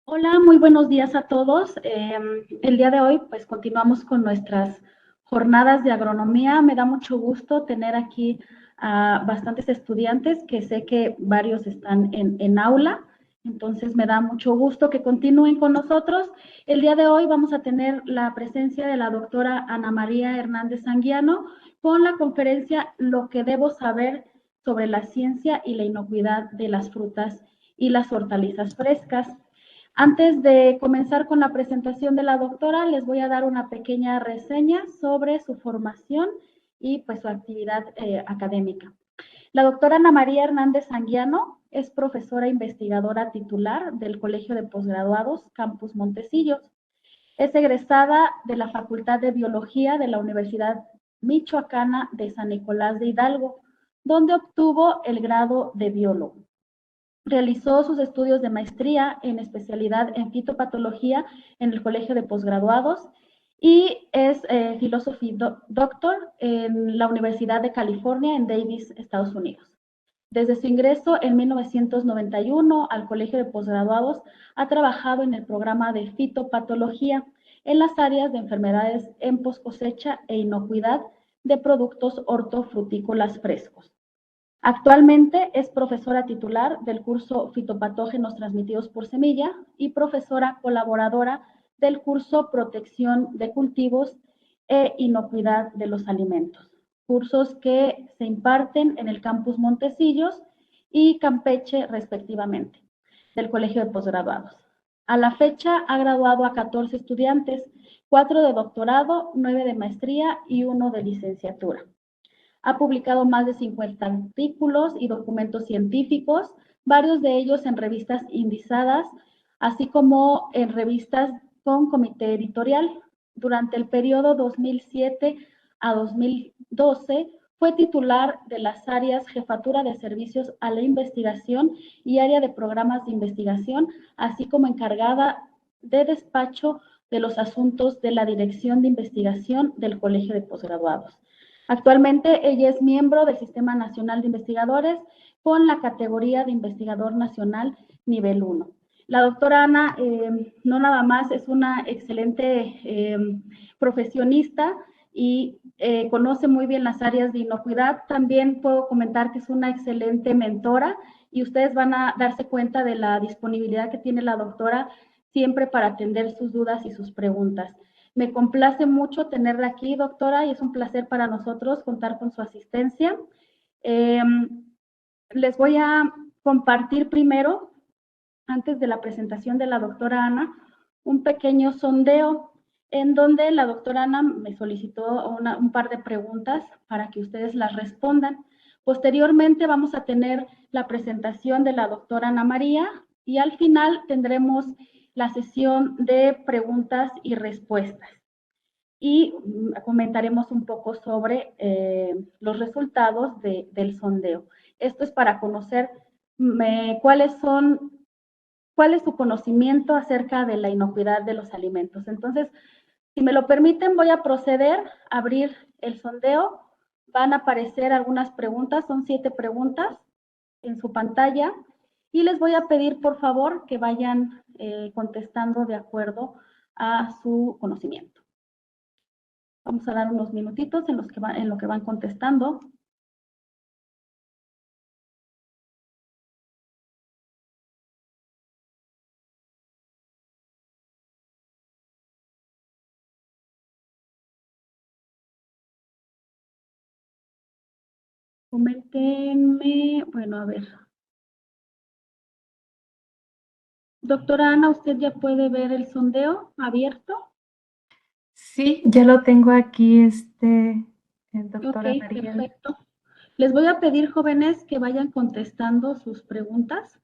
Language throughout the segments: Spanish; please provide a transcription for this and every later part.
Hola, muy buenos días a todos. El día de hoy, pues continuamos con nuestras jornadas de agronomía. Me da mucho gusto tener aquí a bastantes estudiantes, que sé que varios están en aula, entonces me da mucho gusto que continúen con nosotros. El día de hoy vamos a tener la presencia de la doctora Ana María Hernández Anguiano con la conferencia Lo que debo saber sobre la ciencia y la inocuidad de las frutas y las hortalizas frescas. Antes de comenzar con la presentación de la doctora, les voy a dar una pequeña reseña sobre su formación y pues su actividad académica. La doctora Ana María Hernández Anguiano es profesora investigadora titular del Colegio de Posgraduados Campus Montecillos. Es egresada de la Facultad de Biología de la Universidad Michoacana de San Nicolás de Hidalgo, donde obtuvo el grado de biólogo. Realizó sus estudios de maestría en especialidad en fitopatología en el Colegio de Posgraduados y es philosophy doctor en la Universidad de California en Davis, Estados Unidos. Desde su ingreso en 1991 al Colegio de Posgraduados, ha trabajado en el programa de fitopatología en las áreas de enfermedades en poscosecha e inocuidad de productos hortofrutícolas frescos. Actualmente es profesora titular del curso Fitopatógenos transmitidos por semilla y profesora colaboradora del curso Protección de cultivos e inocuidad de los alimentos, cursos que se imparten en el campus Montecillos y Campeche respectivamente, del Colegio de Posgraduados. A la fecha ha graduado a 14 estudiantes, 4 de doctorado, 9 de maestría y 1 de licenciatura. Ha publicado más de 50 artículos y documentos científicos, varios de ellos en revistas indizadas, así como en revistas con comité editorial. Durante el periodo 2007 a 2012 fue titular de las áreas Jefatura de Servicios a la Investigación y Área de Programas de Investigación, así como encargada de despacho de los asuntos de la Dirección de Investigación del Colegio de Posgraduados. Actualmente ella es miembro del Sistema Nacional de Investigadores con la categoría de Investigador Nacional Nivel 1. La doctora Ana no nada más es una excelente profesionista y conoce muy bien las áreas de inocuidad, también puedo comentar que es una excelente mentora y ustedes van a darse cuenta de la disponibilidad que tiene la doctora siempre para atender sus dudas y sus preguntas. Me complace mucho tenerla aquí, doctora, y es un placer para nosotros contar con su asistencia. Eh, Les voy a compartir primero, antes de la presentación de la doctora Ana, un pequeño sondeo en donde la doctora Ana me solicitó un par de preguntas para que ustedes las respondan. Posteriormente vamos a tener la presentación de la doctora Ana María y al final tendremos la sesión de preguntas y respuestas y comentaremos un poco sobre los resultados del sondeo. Esto es para conocer cuál es su conocimiento acerca de la inocuidad de los alimentos. Entonces, si me lo permiten, voy a proceder a abrir el sondeo. Van a aparecer algunas preguntas, son 7 preguntas en su pantalla y les voy a pedir, por favor, que vayan contestando de acuerdo a su conocimiento. Vamos a dar unos minutitos en lo que van contestando. Coméntenme, bueno, a ver. Doctora Ana, ¿usted ya puede ver el sondeo abierto? Sí, ya lo tengo aquí, Ok, doctora María. perfecto. Les voy a pedir, jóvenes, que vayan contestando sus preguntas.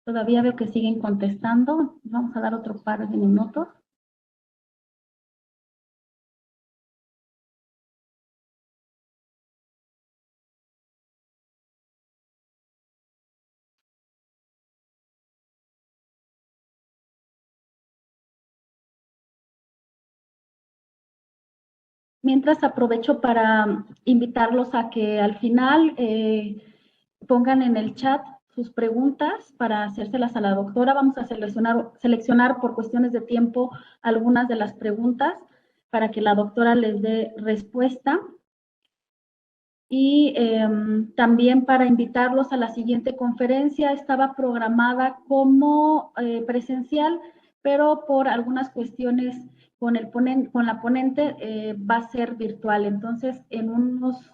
Todavía veo que siguen contestando. Vamos a dar otro par de minutos. Mientras aprovecho para invitarlos a que al final pongan en el chat sus preguntas para hacérselas a la doctora. Vamos a seleccionar por cuestiones de tiempo algunas de las preguntas para que la doctora les dé respuesta. Y también para invitarlos a la siguiente conferencia. Estaba programada como presencial, pero por algunas cuestiones con la ponente va a ser virtual. Entonces, en unos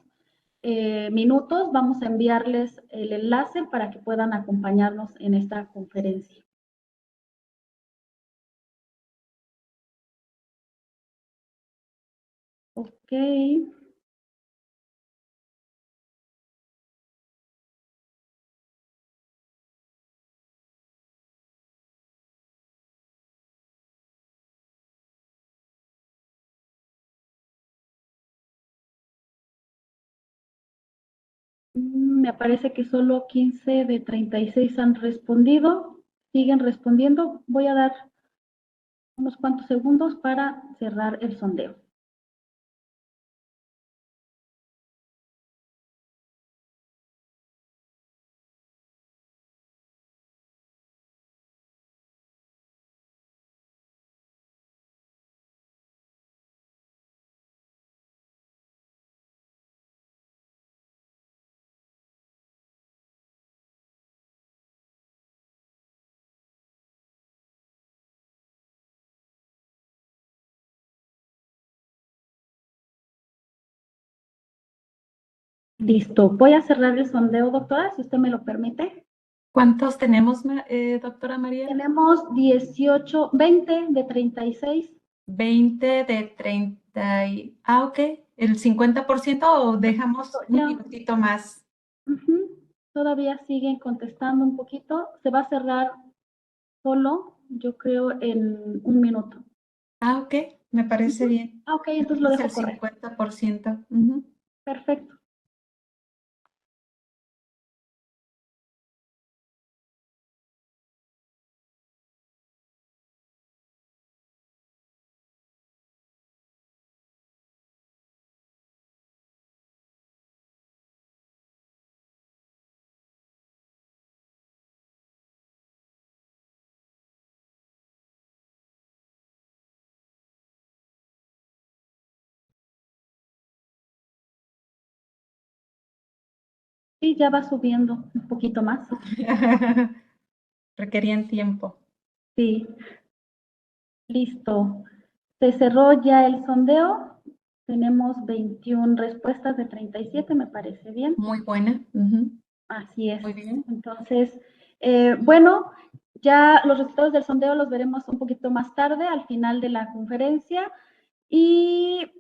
minutos vamos a enviarles el enlace para que puedan acompañarnos en esta conferencia. Ok. Me parece que solo 15 de 36 han respondido. Siguen respondiendo. Voy a dar unos cuantos segundos para cerrar el sondeo. Listo. Voy a cerrar el sondeo, doctora, si usted me lo permite. ¿Cuántos tenemos, doctora María? Tenemos 18, 20 de 36. 20 de 30 y... Ah, ok. ¿El 50% o dejamos un minutito más? Todavía siguen contestando un poquito. Se va a cerrar solo, yo creo, en un minuto. Ah, ok. Me parece bien. Ah, ok, entonces lo dejo correr. El 50%. Perfecto. Sí, ya va subiendo un poquito más. Requerían tiempo. Sí. Listo. Se cerró ya el sondeo. Tenemos 21 respuestas de 37, me parece bien. Muy buena. Así es. Muy bien. Entonces, bueno, ya los resultados del sondeo los veremos un poquito más tarde, al final de la conferencia. Y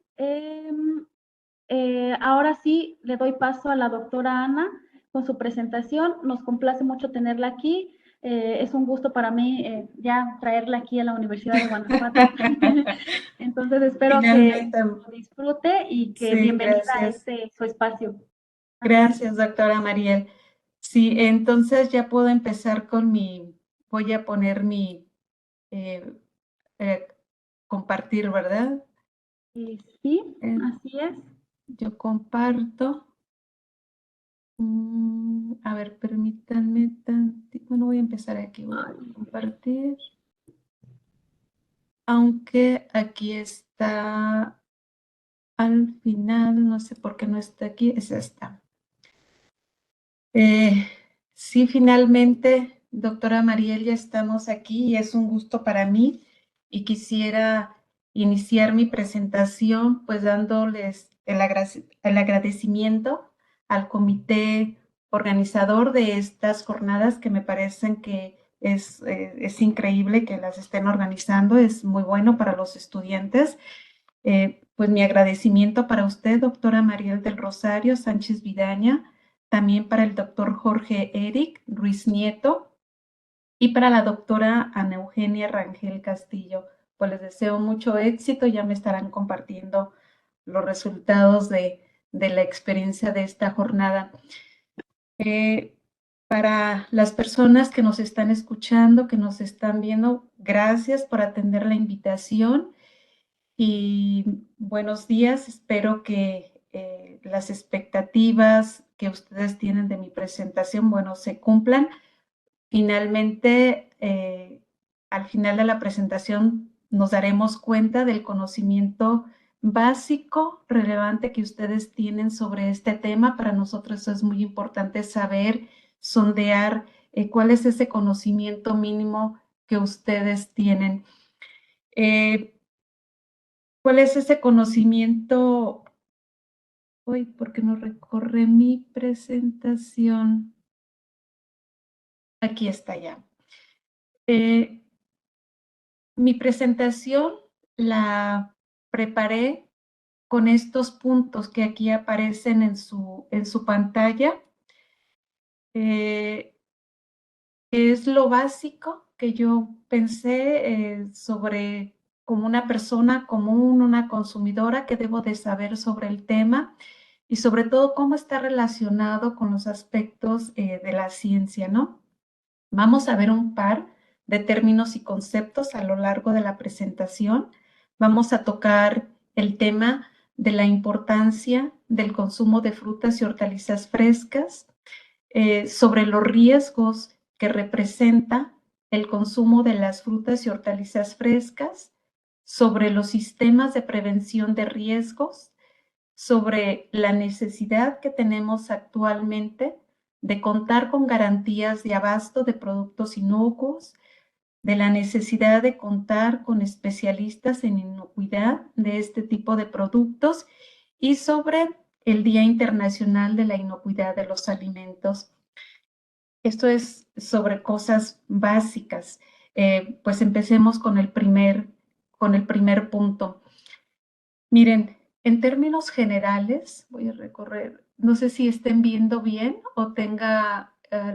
ahora sí, le doy paso a la doctora Ana con su presentación. Nos complace mucho tenerla aquí. Es un gusto para mí ya traerla aquí a la Universidad de Guanajuato. Entonces, espero que lo disfrute y que sí, bienvenida gracias. a su espacio. Gracias, doctora Mariel. Sí, entonces ya puedo empezar con voy a poner compartir, ¿verdad? Sí, así es. Yo comparto. A ver, permítanme tantito. Bueno, voy a empezar aquí. Voy a compartir. Aunque aquí está al final, no sé por qué no está aquí, es esta. Sí, finalmente, doctora Mariel, ya estamos aquí y es un gusto para mí y quisiera iniciar mi presentación pues dándoles el agradecimiento al comité organizador de estas jornadas que me parecen que es increíble que las estén organizando, es muy bueno para los estudiantes. Pues mi agradecimiento para usted, doctora Mariel del Rosario Sánchez Vidaña, también para el doctor Jorge Eric Ruiz Nieto, Y para la doctora Ana Eugenia Rangel Castillo, pues les deseo mucho éxito, ya me estarán compartiendo los resultados de la experiencia de esta jornada. Para las personas que nos están escuchando, que nos están viendo, gracias por atender la invitación y buenos días. Espero que las expectativas que ustedes tienen de mi presentación, bueno, se cumplan. Finalmente, al final de la presentación nos daremos cuenta del conocimiento básico, relevante que ustedes tienen sobre este tema. Para nosotros es muy importante saber, sondear cuál es ese conocimiento mínimo que ustedes tienen. ¿Cuál es ese conocimiento? Uy, ¿por qué no recorre mi presentación? Aquí está ya. Mi presentación la preparé con estos puntos que aquí aparecen en su pantalla. Es lo básico que yo pensé sobre como una persona común, una consumidora, que debo de saber sobre el tema y sobre todo cómo está relacionado con los aspectos de la ciencia, ¿no? Vamos a ver un par de términos y conceptos a lo largo de la presentación. Vamos a tocar el tema de la importancia del consumo de frutas y hortalizas frescas, sobre los riesgos que representa el consumo de las frutas y hortalizas frescas, sobre los sistemas de prevención de riesgos, sobre la necesidad que tenemos actualmente de contar con garantías de abasto de productos inocuos, de la necesidad de contar con especialistas en inocuidad de este tipo de productos y sobre el Día Internacional de la Inocuidad de los Alimentos. Esto es sobre cosas básicas. Pues empecemos con el primer punto. Miren, en términos generales, voy a recorrer, no sé si estén viendo bien o tenga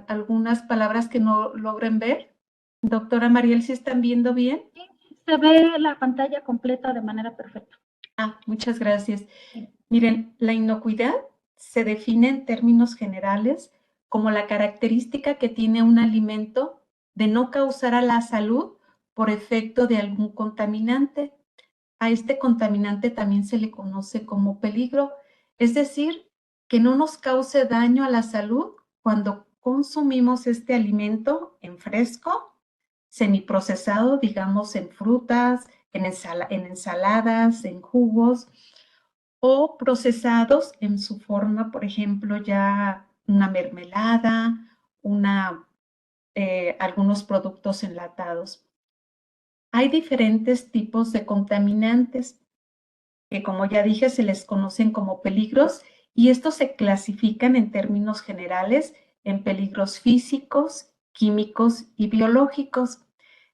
algunas palabras que no logren ver. Doctora Mariel, ¿sí están viendo bien? Se ve la pantalla completa de manera perfecta. Muchas gracias. Miren, la inocuidad se define en términos generales como la característica que tiene un alimento de no causar a la salud por efecto de algún contaminante. A este contaminante también se le conoce como peligro, es decir, que no nos cause daño a la salud cuando consumimos este alimento en fresco, semiprocesado, digamos en frutas, en ensaladas, en jugos, o procesados en su forma, por ejemplo, ya una mermelada, algunos productos enlatados. Hay diferentes tipos de contaminantes que, como ya dije, se les conocen como peligros y estos se clasifican en términos generales en peligros físicos, químicos y biológicos.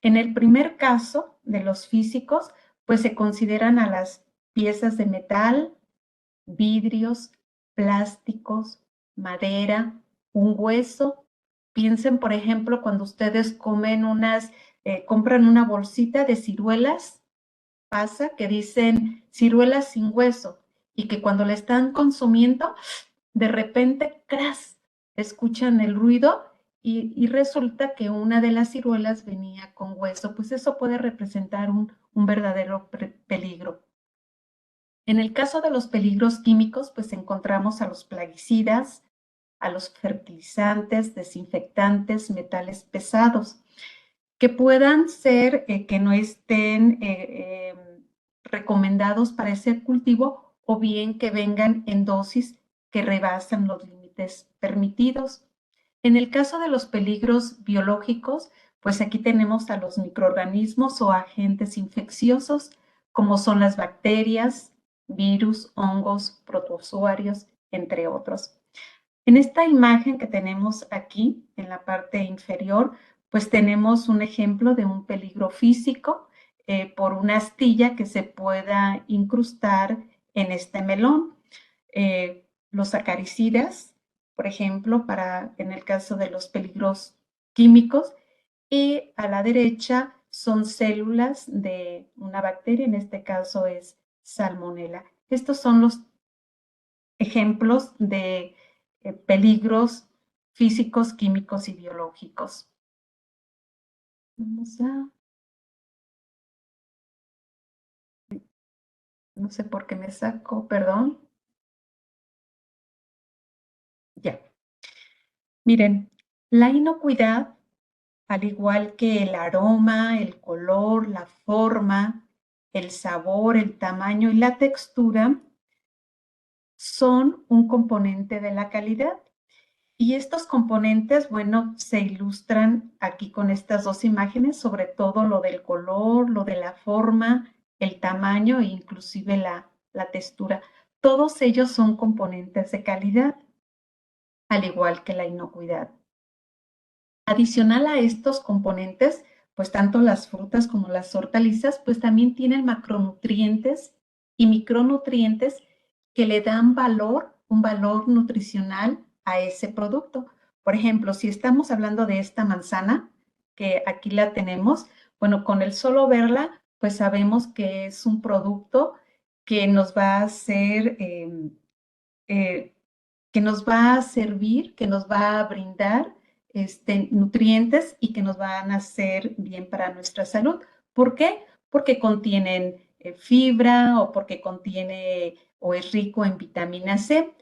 En el primer caso de los físicos, pues se consideran a las piezas de metal, vidrios, plásticos, madera, un hueso. Piensen, por ejemplo, cuando ustedes compran una bolsita de ciruelas, pasa que dicen ciruelas sin hueso y que cuando la están consumiendo, de repente, ¡cras!, escuchan el ruido y resulta que una de las ciruelas venía con hueso. Pues eso puede representar un verdadero peligro. En el caso de los peligros químicos, pues encontramos a los plaguicidas, a los fertilizantes, desinfectantes, metales pesados, que puedan ser que no estén recomendados para ese cultivo o bien que vengan en dosis que rebasan los límites permitidos. En el caso de los peligros biológicos, pues aquí tenemos a los microorganismos o agentes infecciosos, como son las bacterias, virus, hongos, protozoarios, entre otros. En esta imagen que tenemos aquí en la parte inferior, pues tenemos un ejemplo de un peligro físico por una astilla que se pueda incrustar en este melón. Los acaricidas, por ejemplo, en el caso de los peligros químicos, y a la derecha son células de una bacteria, en este caso es Salmonella. Estos son los ejemplos de peligros físicos, químicos y biológicos. Vamos a... No sé por qué me saco, perdón. Ya. Miren, la inocuidad, al igual que el aroma, el color, la forma, el sabor, el tamaño y la textura, son un componente de la calidad. Y estos componentes, bueno, se ilustran aquí con estas dos imágenes, sobre todo lo del color, lo de la forma, el tamaño e inclusive la textura. Todos ellos son componentes de calidad, al igual que la inocuidad. Adicional a estos componentes, pues tanto las frutas como las hortalizas, pues también tienen macronutrientes y micronutrientes que le dan valor, un valor nutricional a ese producto. Por ejemplo, si estamos hablando de esta manzana, que aquí la tenemos, bueno, con el solo verla, pues sabemos que es un producto que nos va a hacer que nos va a servir, que nos va a brindar nutrientes y que nos van a hacer bien para nuestra salud. ¿Por qué? Porque contienen fibra o porque contiene o es rico en vitamina C.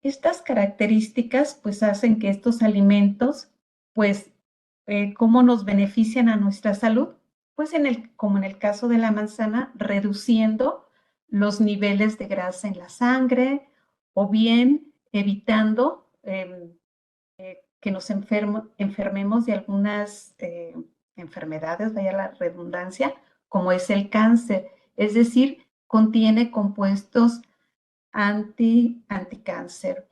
Estas características pues hacen que estos alimentos pues ¿cómo nos benefician a nuestra salud? Pues como en el caso de la manzana, reduciendo los niveles de grasa en la sangre o bien evitando que nos enfermemos de algunas enfermedades, vaya la redundancia, como es el cáncer. Es decir, contiene compuestos anticáncer.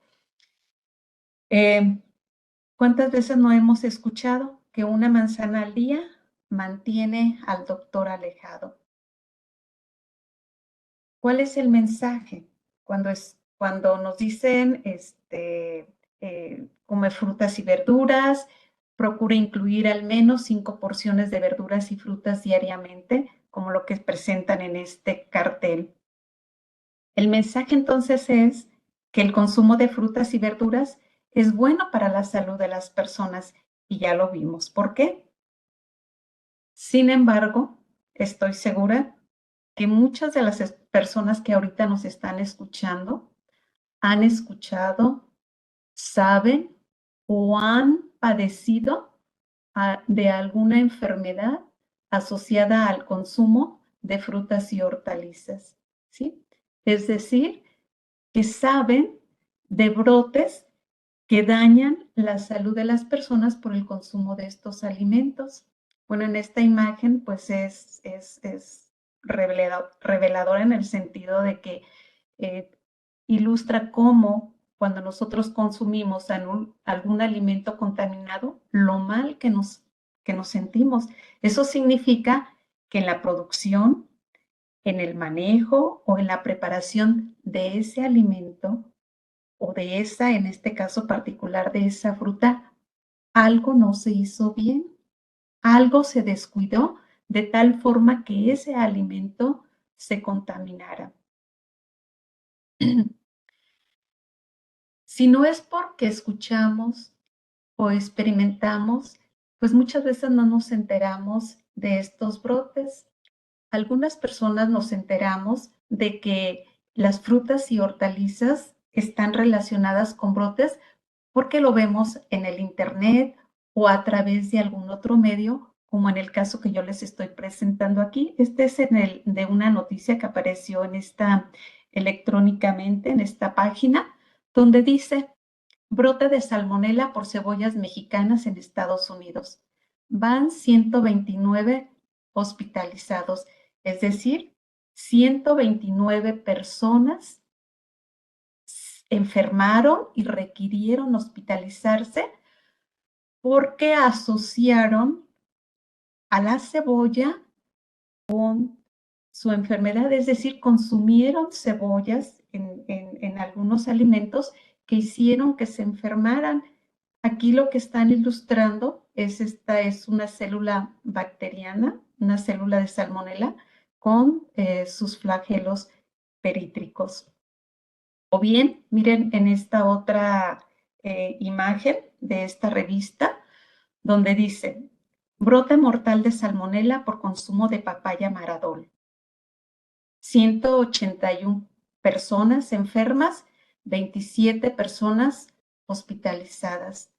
¿Cuántas veces no hemos escuchado que una manzana al día mantiene al doctor alejado? ¿Cuál es el mensaje? Cuando nos dicen, come frutas y verduras, procura incluir al menos 5 porciones de verduras y frutas diariamente, como lo que presentan en este cartel. El mensaje entonces es que el consumo de frutas y verduras es bueno para la salud de las personas y ya lo vimos. ¿Por qué? Sin embargo, estoy segura que muchas de las personas que ahorita nos están escuchando han escuchado, saben o han padecido de alguna enfermedad asociada al consumo de frutas y hortalizas, ¿sí? Es decir, que saben de brotes que dañan la salud de las personas por el consumo de estos alimentos. Bueno, en esta imagen pues es reveladora en el sentido de que ilustra cómo cuando nosotros consumimos algún alimento contaminado, lo mal que nos sentimos. Eso significa que en la producción, en el manejo o en la preparación de ese alimento o de esa, en este caso particular, de esa fruta, algo no se hizo bien, algo se descuidó de tal forma que ese alimento se contaminara. Si no es porque escuchamos o experimentamos, pues muchas veces no nos enteramos de estos brotes. Algunas personas nos enteramos de que las frutas y hortalizas están relacionadas con brotes porque lo vemos en el internet o a través de algún otro medio, como en el caso que yo les estoy presentando aquí. Este es de una noticia que apareció en electrónicamente en esta página, donde dice: brote de salmonela por cebollas mexicanas en Estados Unidos. Van 129 hospitalizados, es decir, 129 personas enfermaron y requirieron hospitalizarse porque asociaron a la cebolla con su enfermedad, es decir, consumieron cebollas en algunos alimentos que hicieron que se enfermaran. Aquí lo que están ilustrando esta es una célula bacteriana, una célula de salmonela con sus flagelos perítricos. O bien, miren en esta otra imagen de esta revista, donde dice, brote mortal de salmonela por consumo de papaya Maradol. 181 personas enfermas, 27 personas hospitalizadas.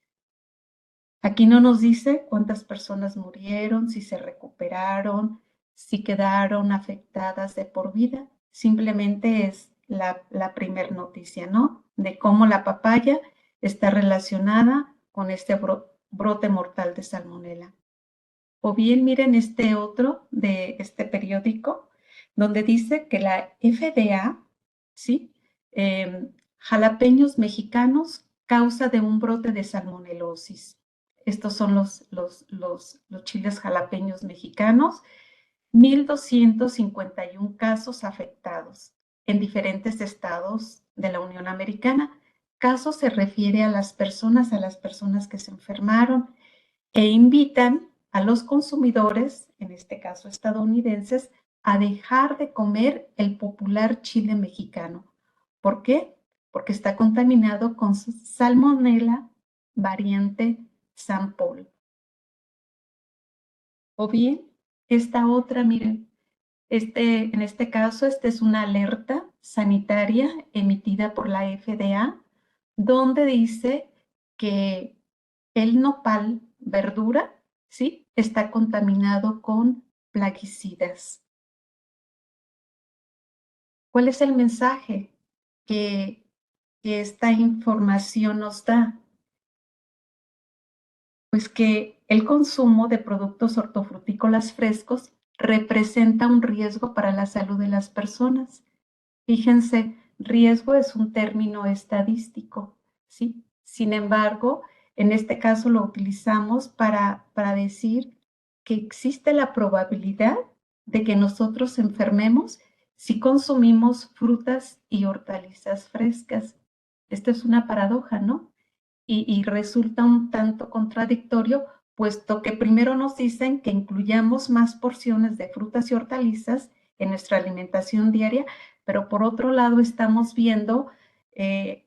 Aquí no nos dice cuántas personas murieron, si se recuperaron, si quedaron afectadas de por vida. Simplemente es la primer noticia, ¿no? De cómo la papaya está relacionada con este brote mortal de salmonela. O bien miren este otro de este periódico, donde dice que la FDA, ¿sí? Jalapeños mexicanos causa de un brote de salmonelosis. Estos son los chiles jalapeños mexicanos, 1,251 casos afectados en diferentes estados de la Unión Americana. Caso se refiere a las personas que se enfermaron e invitan a los consumidores, en este caso estadounidenses, a dejar de comer el popular chile mexicano. ¿Por qué? Porque está contaminado con salmonela variante San Paul. O bien, esta otra, miren, en este caso, esta es una alerta sanitaria emitida por la FDA, donde dice que el nopal, verdura, ¿sí? Está contaminado con plaguicidas. ¿Cuál es el mensaje que esta información nos da? Pues que el consumo de productos hortofrutícolas frescos representa un riesgo para la salud de las personas. Fíjense, riesgo es un término estadístico, ¿sí? Sin embargo, en este caso lo utilizamos para decir que existe la probabilidad de que nosotros enfermemos si consumimos frutas y hortalizas frescas. Esta es una paradoja, ¿no? Y resulta un tanto contradictorio, puesto que primero nos dicen que incluyamos más porciones de frutas y hortalizas en nuestra alimentación diaria, pero por otro lado estamos viendo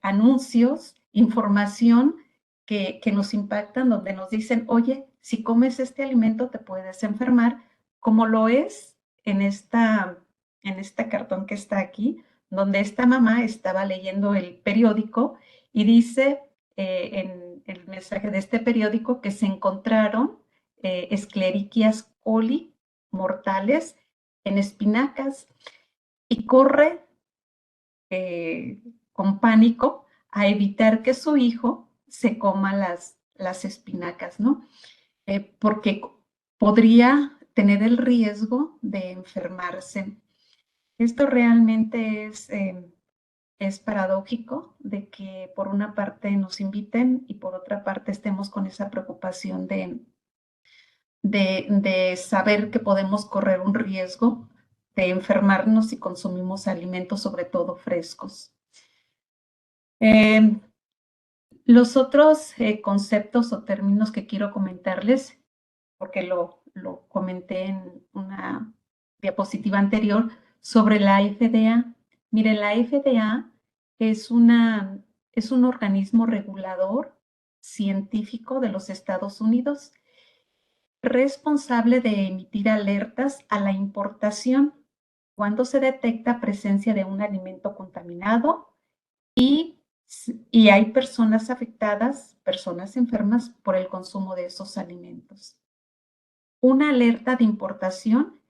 anuncios, información que nos impactan, donde nos dicen, oye, si comes este alimento te puedes enfermar, como lo es en esta cartón que está aquí, donde esta mamá estaba leyendo el periódico y dice en el mensaje de este periódico que se encontraron Escherichia coli mortales en espinacas y corre con pánico a evitar que su hijo se coma las espinacas, ¿no? Porque podría tener el riesgo de enfermarse. Esto realmente es paradójico de que por una parte nos inviten y por otra parte estemos con esa preocupación de saber que podemos correr un riesgo de enfermarnos si consumimos alimentos, sobre todo frescos. Los otros conceptos o términos que quiero comentarles, porque lo comenté en una diapositiva anterior, sobre la FDA. Miren, la FDA es un organismo regulador científico de los Estados Unidos responsable de emitir alertas a la importación cuando se detecta presencia de un alimento contaminado y hay personas afectadas, personas enfermas por el consumo de esos alimentos. Una alerta de importación,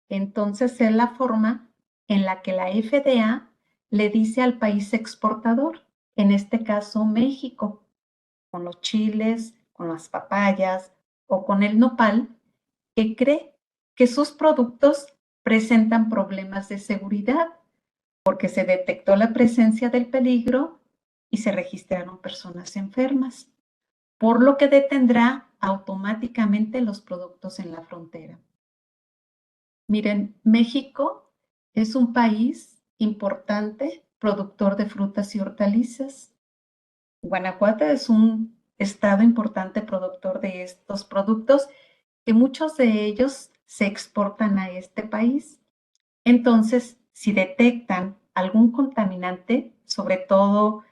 entonces, es la forma en la que la FDA le dice al país exportador, en este caso México, con los chiles, con las papayas o con el nopal, que cree que sus productos presentan problemas de seguridad porque se detectó la presencia del peligro y se registraron personas enfermas, por lo que detendrá automáticamente los productos en la frontera. Miren, México es un país importante, productor de frutas y hortalizas. Guanajuato es un estado importante productor de estos productos, que muchos de ellos se exportan a este país. Entonces, si detectan algún contaminante, sobre todo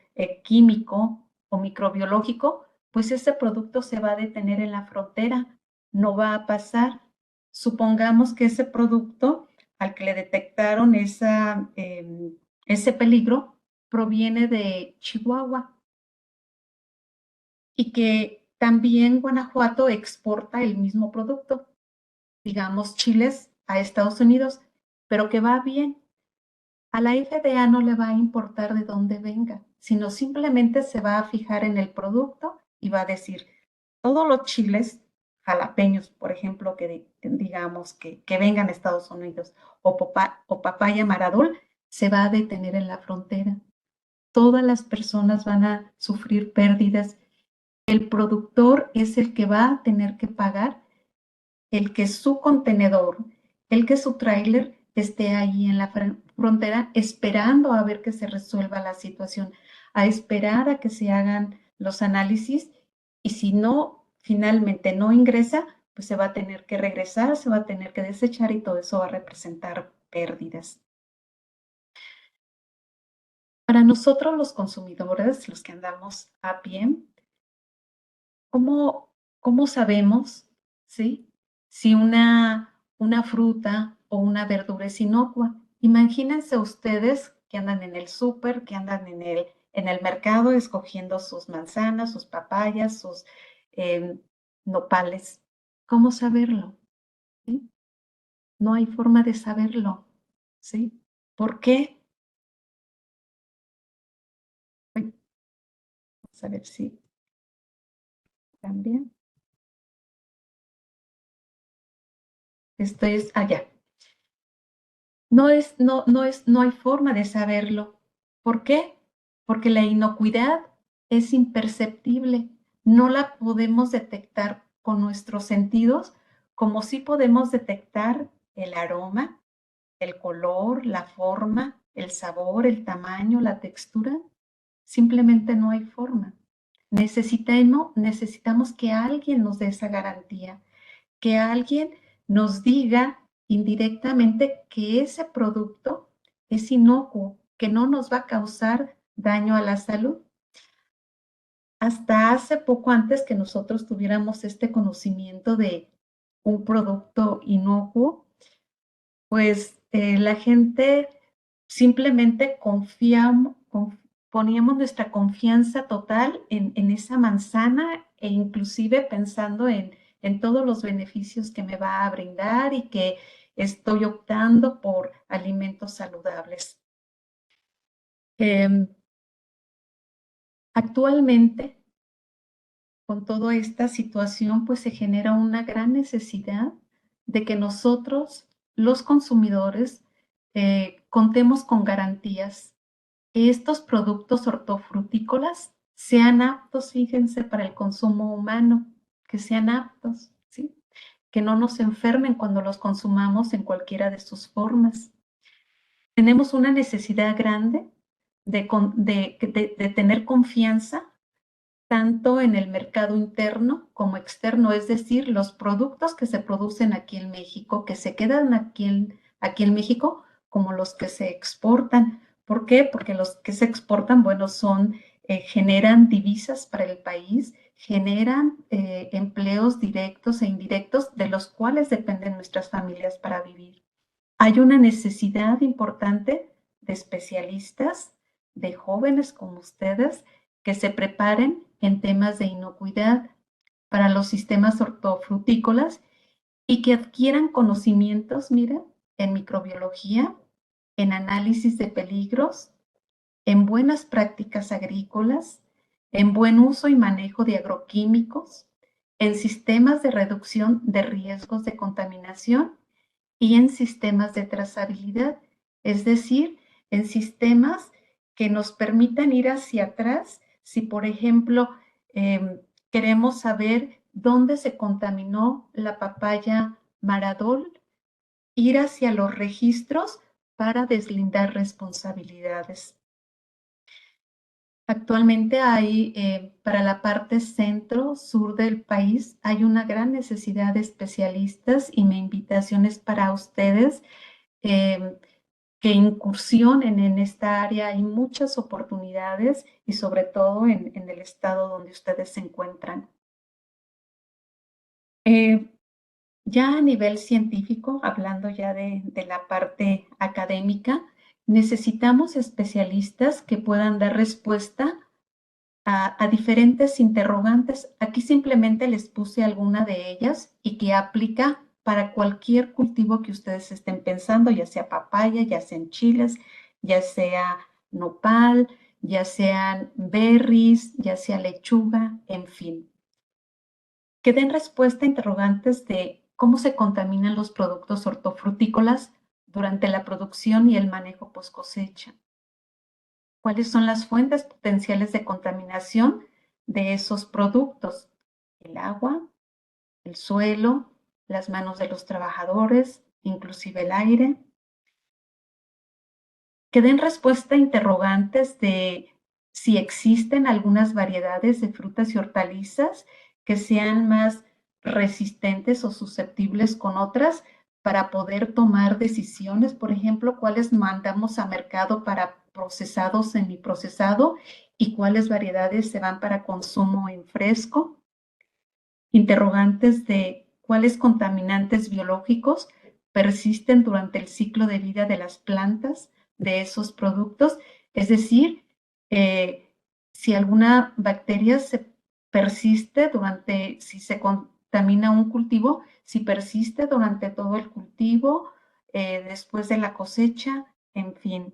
químico o microbiológico, pues ese producto se va a detener en la frontera, no va a pasar. Supongamos que ese producto al que le detectaron ese peligro proviene de Chihuahua y que también Guanajuato exporta el mismo producto, digamos chiles a Estados Unidos, pero que va bien. A la FDA no le va a importar de dónde venga, sino simplemente se va a fijar en el producto y va a decir, todos los chiles jalapeños, por ejemplo, que digamos que vengan a Estados Unidos, o papaya maradol, se va a detener en la frontera. Todas las personas van a sufrir pérdidas. El productor es el que va a tener que pagar el que su contenedor, el que su tráiler esté ahí en la frontera esperando a ver que se resuelva la situación, a esperar a que se hagan los análisis y si no, finalmente no ingresa, pues se va a tener que regresar, se va a tener que desechar y todo eso va a representar pérdidas. Para nosotros los consumidores, los que andamos a pie, ¿cómo sabemos, sí, si una fruta o una verdura es inocua? Imagínense ustedes que andan en el súper, que andan en el mercado escogiendo sus manzanas, sus papayas, sus eh, nopales. ¿Cómo saberlo? ¿Sí? No hay forma de saberlo, ¿sí? ¿Por qué? Vamos a ver si también. Esto es allá. No hay forma de saberlo. ¿Por qué? Porque la inocuidad es imperceptible. No la podemos detectar con nuestros sentidos, como sí podemos detectar el aroma, el color, la forma, el sabor, el tamaño, la textura. Simplemente no hay forma. Necesitamos que alguien nos dé esa garantía, que alguien nos diga indirectamente que ese producto es inocuo, que no nos va a causar daño a la salud. Hasta hace poco antes que nosotros tuviéramos este conocimiento de un producto inocuo, pues la gente simplemente poníamos nuestra confianza total en esa manzana e inclusive pensando en todos los beneficios que me va a brindar y que estoy optando por alimentos saludables. Actualmente, con toda esta situación, pues se genera una gran necesidad de que nosotros, los consumidores, contemos con garantías que estos productos hortofrutícolas sean aptos, fíjense, para el consumo humano, que sean aptos, ¿sí? Que no nos enfermen cuando los consumamos en cualquiera de sus formas. Tenemos una necesidad grande de tener confianza tanto en el mercado interno como externo, es decir, los productos que se producen aquí en México, que se quedan aquí en México, como los que se exportan. ¿Por qué? Porque los que se exportan, bueno, generan divisas para el país, generan empleos directos e indirectos de los cuales dependen nuestras familias para vivir. Hay una necesidad importante de especialistas, de jóvenes como ustedes, que se preparen en temas de inocuidad para los sistemas hortofrutícolas y que adquieran conocimientos, mira, en microbiología, en análisis de peligros, en buenas prácticas agrícolas, en buen uso y manejo de agroquímicos, en sistemas de reducción de riesgos de contaminación y en sistemas de trazabilidad, es decir, en sistemas que nos permitan ir hacia atrás si, por ejemplo, queremos saber dónde se contaminó la papaya Maradol, ir hacia los registros para deslindar responsabilidades. Actualmente hay, para la parte centro-sur del país, hay una gran necesidad de especialistas y mi invitación es para ustedes que incursionen en esta área. Hay muchas oportunidades y sobre todo en el estado donde ustedes se encuentran. Ya a nivel científico, hablando ya de la parte académica, necesitamos especialistas que puedan dar respuesta a diferentes interrogantes. Aquí simplemente les puse alguna de ellas y que aplica para cualquier cultivo que ustedes estén pensando, ya sea papaya, ya sean chiles, ya sea nopal, ya sean berries, ya sea lechuga, en fin. Que den respuesta a interrogantes de cómo se contaminan los productos hortofrutícolas durante la producción y el manejo post cosecha. ¿Cuáles son las fuentes potenciales de contaminación de esos productos? El agua, el suelo, las manos de los trabajadores, inclusive el aire. Que den respuesta a interrogantes de si existen algunas variedades de frutas y hortalizas que sean más resistentes o susceptibles con otras para poder tomar decisiones, por ejemplo, cuáles mandamos a mercado para procesado, semiprocesado y cuáles variedades se van para consumo en fresco. Interrogantes de cuáles contaminantes biológicos persisten durante el ciclo de vida de las plantas de esos productos, es decir, si alguna bacteria se persiste durante, si se contamina un cultivo, si persiste durante todo el cultivo, después de la cosecha, en fin.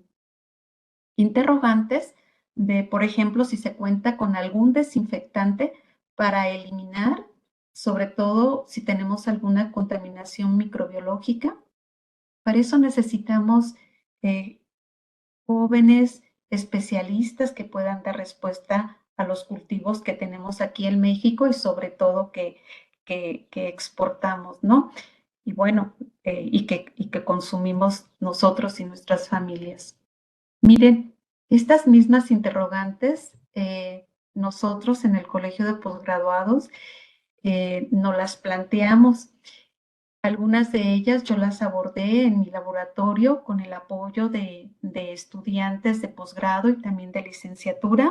Interrogantes de, por ejemplo, si se cuenta con algún desinfectante para eliminar, sobre todo si tenemos alguna contaminación microbiológica. Para eso necesitamos jóvenes especialistas que puedan dar respuesta a los cultivos que tenemos aquí en México y sobre todo que exportamos, ¿no? Y bueno, y que consumimos nosotros y nuestras familias. Miren, estas mismas interrogantes, nosotros en el Colegio de Posgraduados nos las planteamos. Algunas de ellas yo las abordé en mi laboratorio con el apoyo de estudiantes de posgrado y también de licenciatura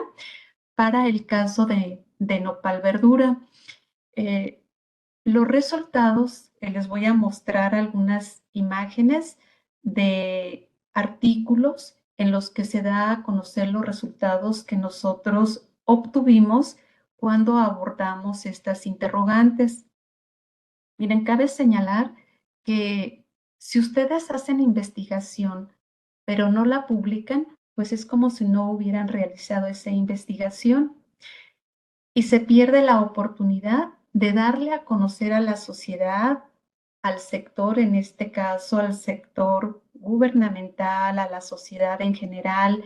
para el caso de nopal verdura. Los resultados, les voy a mostrar algunas imágenes de artículos en los que se da a conocer los resultados que nosotros obtuvimos cuando abordamos estas interrogantes. Miren, cabe señalar que si ustedes hacen investigación, pero no la publican, pues es como si no hubieran realizado esa investigación y se pierde la oportunidad de darle a conocer a la sociedad, al sector, en este caso al sector gubernamental, a la sociedad en general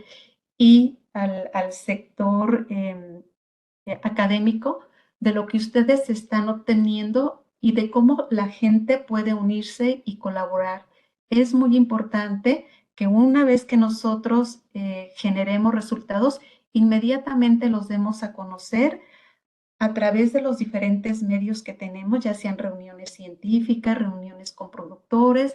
y al sector académico de lo que ustedes están obteniendo y de cómo la gente puede unirse y colaborar. Es muy importante que una vez que nosotros generemos resultados, inmediatamente los demos a conocer a través de los diferentes medios que tenemos, ya sean reuniones científicas, reuniones con productores,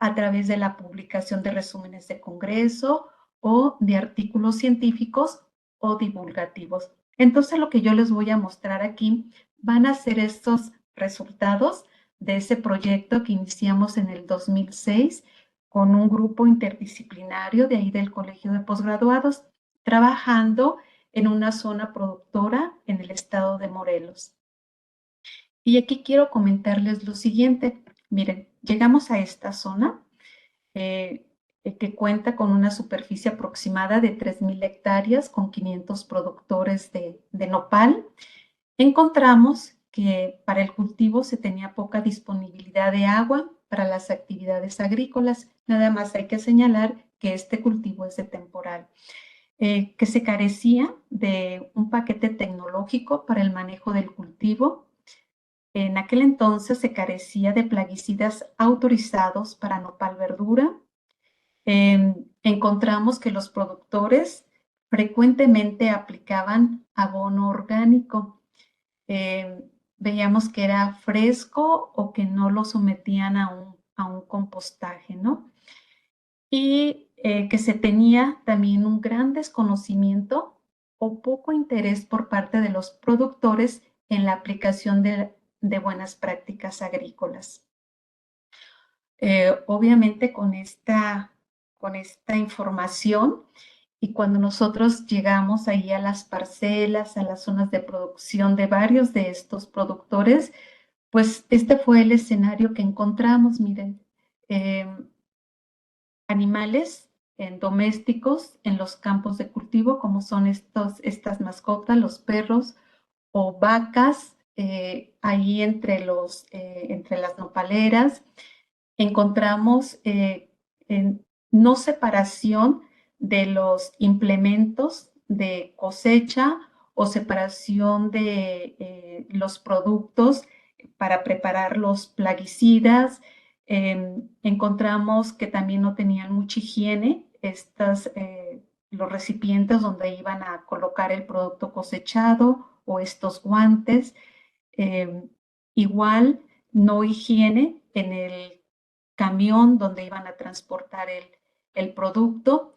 a través de la publicación de resúmenes de congreso o de artículos científicos o divulgativos. Entonces, lo que yo les voy a mostrar aquí van a ser estos resultados de ese proyecto que iniciamos en el 2006 con un grupo interdisciplinario de ahí del Colegio de Posgraduados, trabajando en una zona productora en el estado de Morelos. Y aquí quiero comentarles lo siguiente. Miren, llegamos a esta zona que cuenta con una superficie aproximada de 3,000 hectáreas con 500 productores de nopal. Encontramos que para el cultivo se tenía poca disponibilidad de agua para las actividades agrícolas. Nada más hay que señalar que este cultivo es de temporal. Que se carecía de un paquete tecnológico para el manejo del cultivo. En aquel entonces se carecía de plaguicidas autorizados para nopal verdura. Encontramos que los productores frecuentemente aplicaban abono orgánico. Veíamos que era fresco o que no lo sometían a un compostaje, ¿no? Y que se tenía también un gran desconocimiento o poco interés por parte de los productores en la aplicación de buenas prácticas agrícolas. Obviamente con esta información y cuando nosotros llegamos ahí a las parcelas, a las zonas de producción de varios de estos productores, pues este fue el escenario que encontramos, miren, animales domésticos en los campos de cultivo, como son estas mascotas, los perros o vacas, ahí entre las nopaleras. Encontramos no separación de los implementos de cosecha o separación de los productos para preparar los plaguicidas. Encontramos que también no tenían mucha higiene los recipientes donde iban a colocar el producto cosechado o estos guantes. Igual no higiene en el camión donde iban a transportar el producto.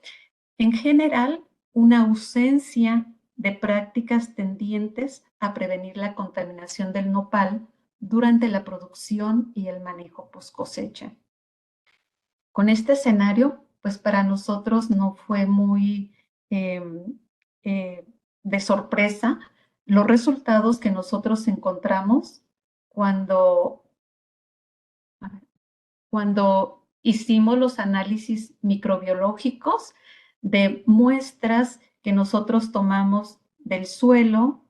En general, una ausencia de prácticas tendientes a prevenir la contaminación del nopal durante la producción y el manejo post cosecha. Con este escenario, pues para nosotros no fue muy de sorpresa los resultados que nosotros encontramos cuando hicimos los análisis microbiológicos de muestras que nosotros tomamos del suelo,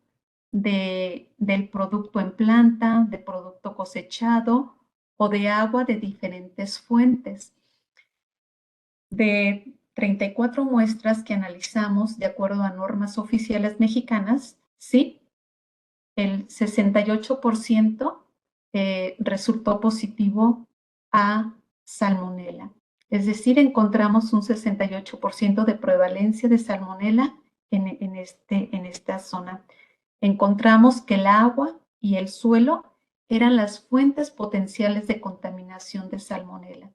del producto en planta, de producto cosechado o de agua de diferentes fuentes. De 34 muestras que analizamos de acuerdo a normas oficiales mexicanas, sí, el 68% resultó positivo a salmonela. Es decir, encontramos un 68% de prevalencia de salmonela en esta zona. Encontramos que el agua y el suelo eran las fuentes potenciales de contaminación de salmonela.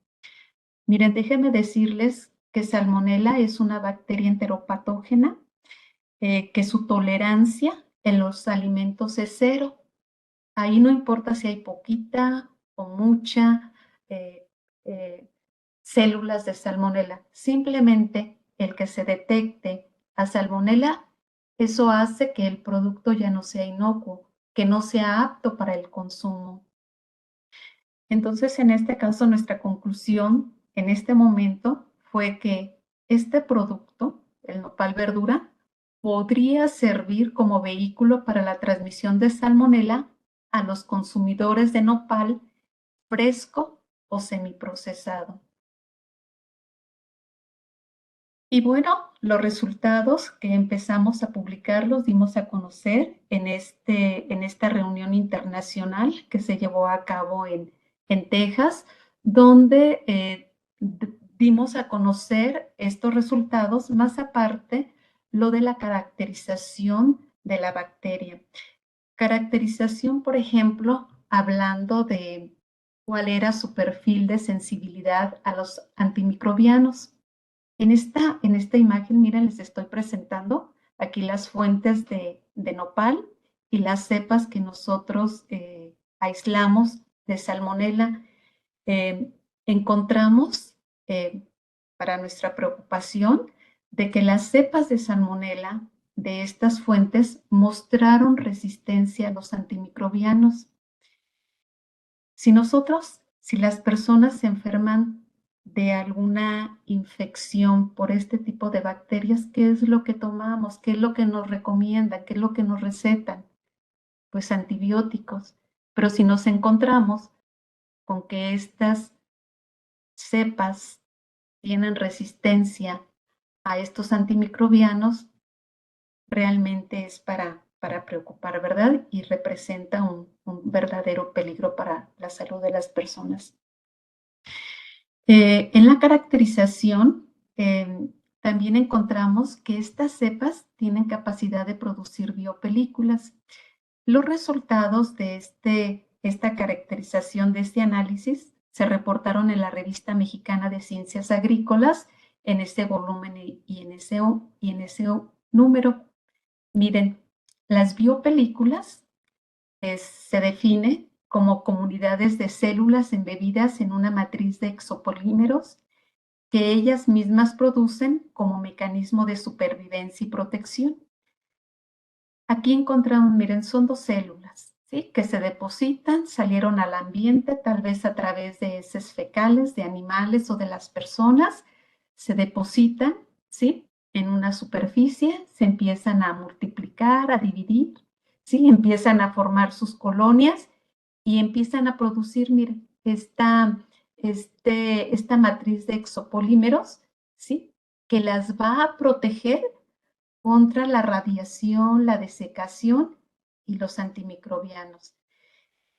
Miren, déjenme decirles que salmonela es una bacteria enteropatógena, que su tolerancia en los alimentos es 0. Ahí no importa si hay poquita o mucha células de salmonela. Simplemente el que se detecte a salmonela, eso hace que el producto ya no sea inocuo, que no sea apto para el consumo. Entonces, en este caso, nuestra conclusión en este momento fue que este producto, el nopal verdura, podría servir como vehículo para la transmisión de salmonela a los consumidores de nopal fresco o semiprocesado. Y bueno, los resultados que empezamos a publicar los dimos a conocer en esta reunión internacional que se llevó a cabo en Texas, donde dimos a conocer estos resultados, más aparte lo de la caracterización de la bacteria. Caracterización, por ejemplo, hablando de cuál era su perfil de sensibilidad a los antimicrobianos. En esta imagen, miren, les estoy presentando aquí las fuentes de nopal y las cepas que nosotros aislamos de salmonela. Encontramos, para nuestra preocupación, de que las cepas de salmonela de estas fuentes mostraron resistencia a los antimicrobianos. Si las personas se enferman de alguna infección por este tipo de bacterias, ¿qué es lo que tomamos? ¿Qué es lo que nos recomiendan? ¿Qué es lo que nos recetan? Pues antibióticos. Pero si nos encontramos con que estas cepas tienen resistencia a estos antimicrobianos, realmente es para preocupar, ¿verdad? Y representa un verdadero peligro para la salud de las personas. En la caracterización, también encontramos que estas cepas tienen capacidad de producir biopelículas. Los resultados de esta caracterización de este análisis se reportaron en la Revista Mexicana de Ciencias Agrícolas, en ese volumen y en ese número. Miren, las biopelículas se define como comunidades de células embebidas en una matriz de exopolímeros que ellas mismas producen como mecanismo de supervivencia y protección. Aquí encontramos, miren, son 2 células, ¿sí? Que se depositan, salieron al ambiente, tal vez a través de heces fecales de animales o de las personas, se depositan, ¿sí? En una superficie, se empiezan a multiplicar, a dividir, ¿sí? Empiezan a formar sus colonias y empiezan a producir, miren, esta matriz de exopolímeros, ¿sí? Que las va a proteger contra la radiación, la desecación y los antimicrobianos.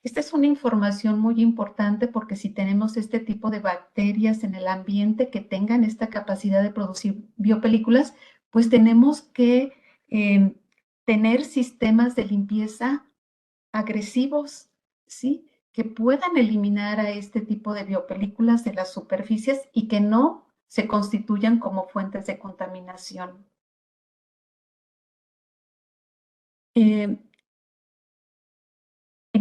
Esta es una información muy importante porque si tenemos este tipo de bacterias en el ambiente que tengan esta capacidad de producir biopelículas, pues tenemos que tener sistemas de limpieza agresivos, ¿sí? Que puedan eliminar a este tipo de biopelículas de las superficies y que no se constituyan como fuentes de contaminación. En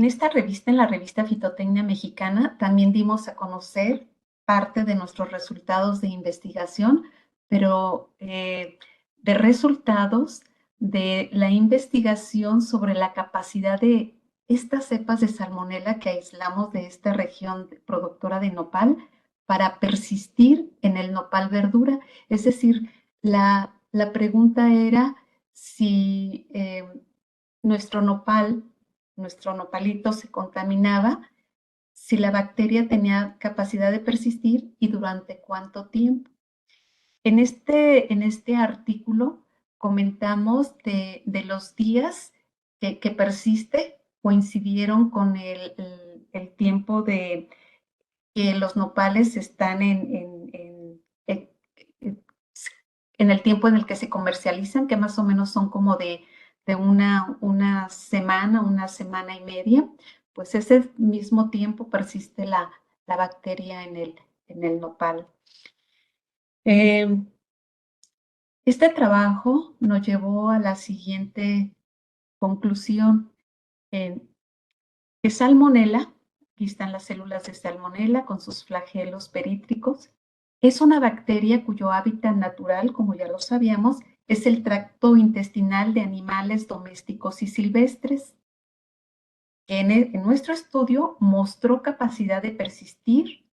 esta revista, en la revista Fitotecnia Mexicana, también dimos a conocer parte de nuestros resultados de investigación, pero de resultados de la investigación sobre la capacidad de estas cepas de salmonela que aislamos de esta región productora de nopal para persistir en el nopal verdura. Es decir, la pregunta era si nuestro nopalito se contaminaba, si la bacteria tenía capacidad de persistir y durante cuánto tiempo. En este artículo comentamos de los días que persiste, coincidieron con el tiempo de que los nopales están en el tiempo en el que se comercializan, que más o menos son como de una semana y media, pues ese mismo tiempo persiste la bacteria en el nopal. Este trabajo nos llevó a la siguiente conclusión, que Salmonella, aquí están las células de Salmonella con sus flagelos perítricos, es una bacteria cuyo hábitat natural, como ya lo sabíamos, es el tracto intestinal de animales domésticos y silvestres, que en nuestro estudio mostró capacidad de persistir,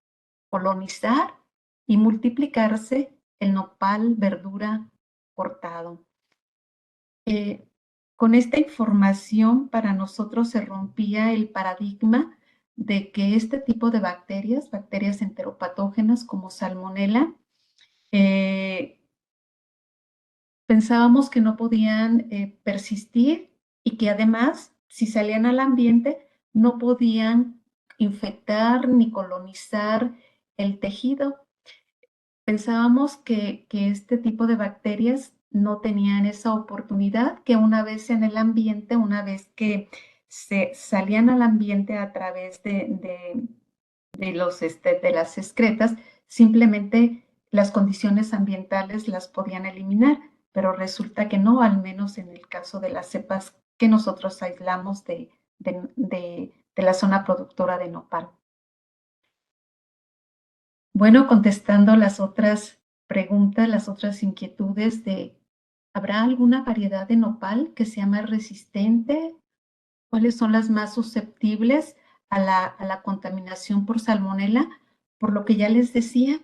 colonizar y multiplicarse el nopal verdura cortado. Con esta información para nosotros se rompía el paradigma de que este tipo de bacterias enteropatógenas como Salmonella, pensábamos que no podían persistir y que además, si salían al ambiente, no podían infectar ni colonizar el tejido. Pensábamos que este tipo de bacterias no tenían esa oportunidad, que una vez en el ambiente, una vez que se salían al ambiente a través de las excretas, simplemente las condiciones ambientales las podían eliminar, pero resulta que no, al menos en el caso de las cepas que nosotros aislamos de la zona productora de nopal. Bueno, contestando las otras preguntas, las otras inquietudes de, ¿habrá alguna variedad de nopal que sea más resistente? ¿Cuáles son las más susceptibles a la contaminación por salmonela? Por lo que ya les decía,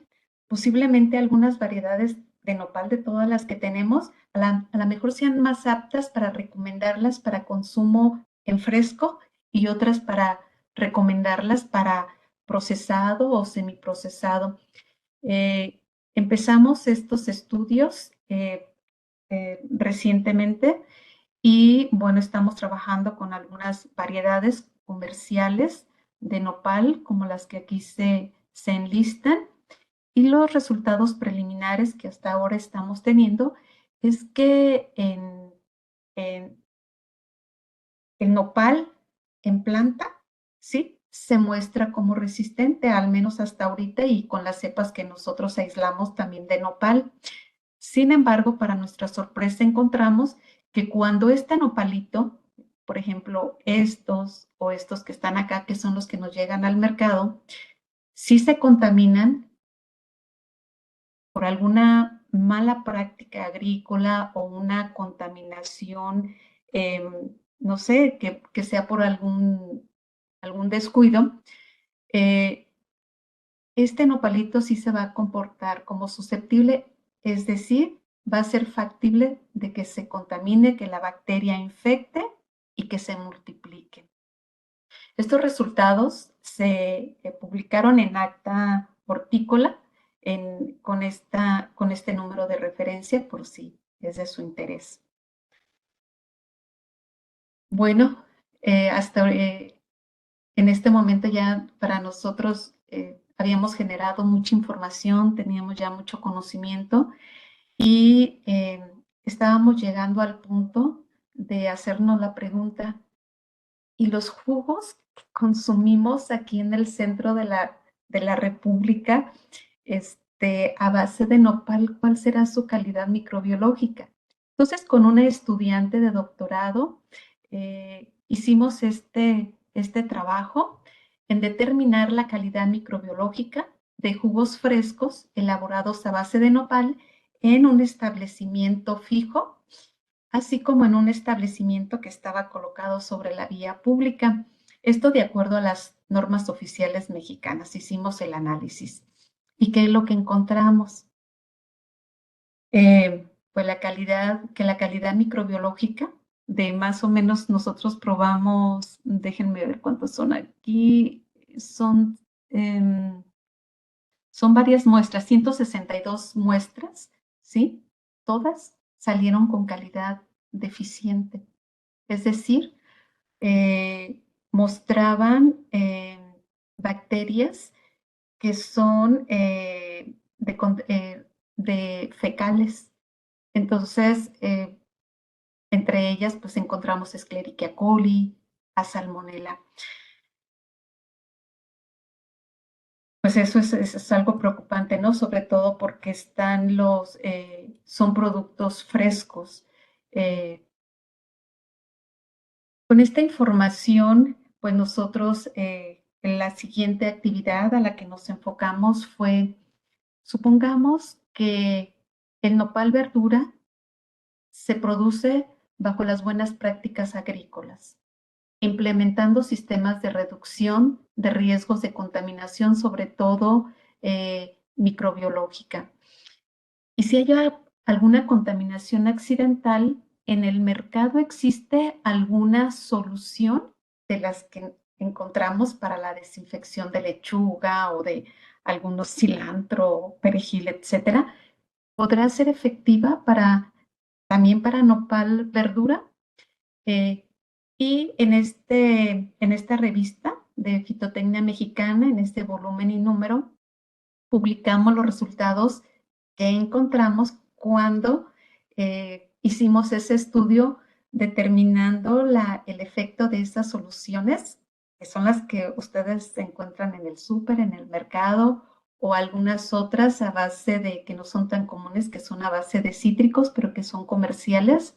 posiblemente algunas variedades de nopal de todas las que tenemos, a lo mejor sean más aptas para recomendarlas para consumo en fresco y otras para recomendarlas para procesado o semiprocesado. Empezamos estos estudios recientemente y bueno, estamos trabajando con algunas variedades comerciales de nopal, como las que aquí se enlistan. Y los resultados preliminares que hasta ahora estamos teniendo es que en el nopal en planta, ¿sí? Se muestra como resistente, al menos hasta ahorita, y con las cepas que nosotros aislamos también de nopal. Sin embargo, para nuestra sorpresa encontramos que cuando este nopalito, por ejemplo, estos o estos que están acá, que son los que nos llegan al mercado, sí se contaminan por alguna mala práctica agrícola o una contaminación, no sé, que sea por algún descuido, este nopalito sí se va a comportar como susceptible, es decir, va a ser factible de que se contamine, que la bacteria infecte y que se multiplique. Estos resultados se publicaron en Acta Hortícola con este número de referencia por si es de su interés. Bueno, hasta en este momento ya para nosotros habíamos generado mucha información, teníamos ya mucho conocimiento y estábamos llegando al punto de hacernos la pregunta, ¿y los jugos que consumimos aquí en el centro de la República, a base de nopal, cuál será su calidad microbiológica? Entonces, con una estudiante de doctorado, hicimos este trabajo en determinar la calidad microbiológica de jugos frescos elaborados a base de nopal en un establecimiento fijo, así como en un establecimiento que estaba colocado sobre la vía pública. Esto de acuerdo a las normas oficiales mexicanas. Hicimos el análisis. ¿Y qué es lo que encontramos? Pues la calidad microbiológica de más o menos nosotros probamos, déjenme ver cuántos son aquí, son varias muestras, 162 muestras, ¿sí? Todas salieron con calidad deficiente. Es decir, mostraban bacterias que son de fecales. Entonces, entre ellas, pues encontramos Escherichia coli, a Salmonella. Pues eso es algo preocupante, ¿no? Sobre todo porque son productos frescos. Con esta información, pues nosotros, la siguiente actividad a la que nos enfocamos fue, supongamos que el nopal verdura se produce bajo las buenas prácticas agrícolas, implementando sistemas de reducción de riesgos de contaminación, sobre todo microbiológica. Y si hay alguna contaminación accidental, ¿en el mercado existe alguna solución de las que encontramos para la desinfección de lechuga o de algunos cilantro, perejil, etcétera? ¿Podrá ser efectiva también para nopal verdura? Y en esta revista de Fitotecnia Mexicana, en este volumen y número, publicamos los resultados que encontramos cuando hicimos ese estudio determinando el efecto de esas soluciones, que son las que ustedes encuentran en el súper, en el mercado, o algunas otras a base que no son tan comunes, que son a base de cítricos, pero que son comerciales.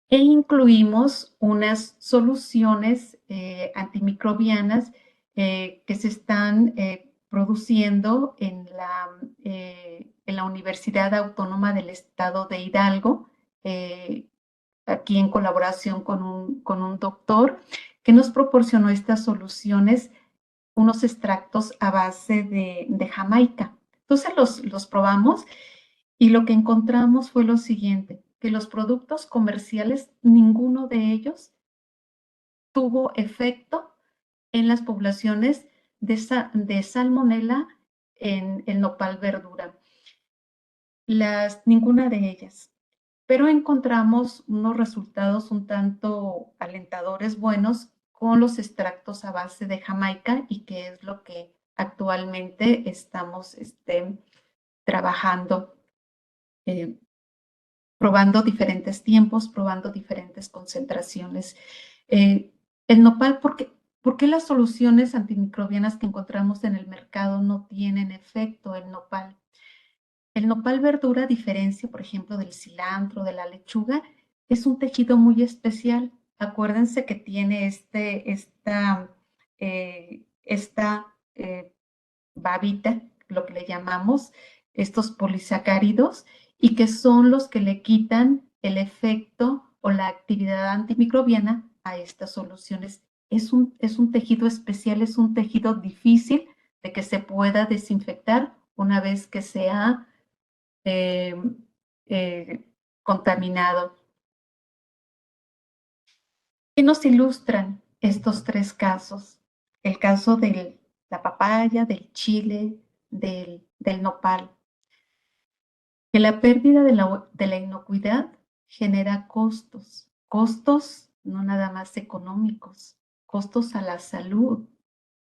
E incluimos unas soluciones antimicrobianas que se están produciendo en la Universidad Autónoma del Estado de Hidalgo, aquí en colaboración con un doctor que nos proporcionó estas soluciones, unos extractos a base de Jamaica. Entonces los probamos y lo que encontramos fue lo siguiente, que los productos comerciales, ninguno de ellos tuvo efecto en las poblaciones de salmonela en el nopal verdura. Ninguna de ellas. Pero encontramos unos resultados un tanto alentadores buenos con los extractos a base de Jamaica y que es lo que actualmente estamos trabajando, probando diferentes tiempos, probando diferentes concentraciones. El nopal, ¿por qué las soluciones antimicrobianas que encontramos en el mercado no tienen efecto el nopal? El nopal verdura, a diferencia, por ejemplo, del cilantro, de la lechuga, es un tejido muy especial. Acuérdense que tiene esta babita, lo que le llamamos, estos polisacáridos, y que son los que le quitan el efecto o la actividad antimicrobiana a estas soluciones. Es un tejido especial, es un tejido difícil de que se pueda desinfectar una vez que se ha eh, contaminado. ¿Qué nos ilustran estos tres casos? El caso de la papaya, del chile, del nopal. Que la pérdida de la inocuidad genera costos no nada más económicos, costos a la salud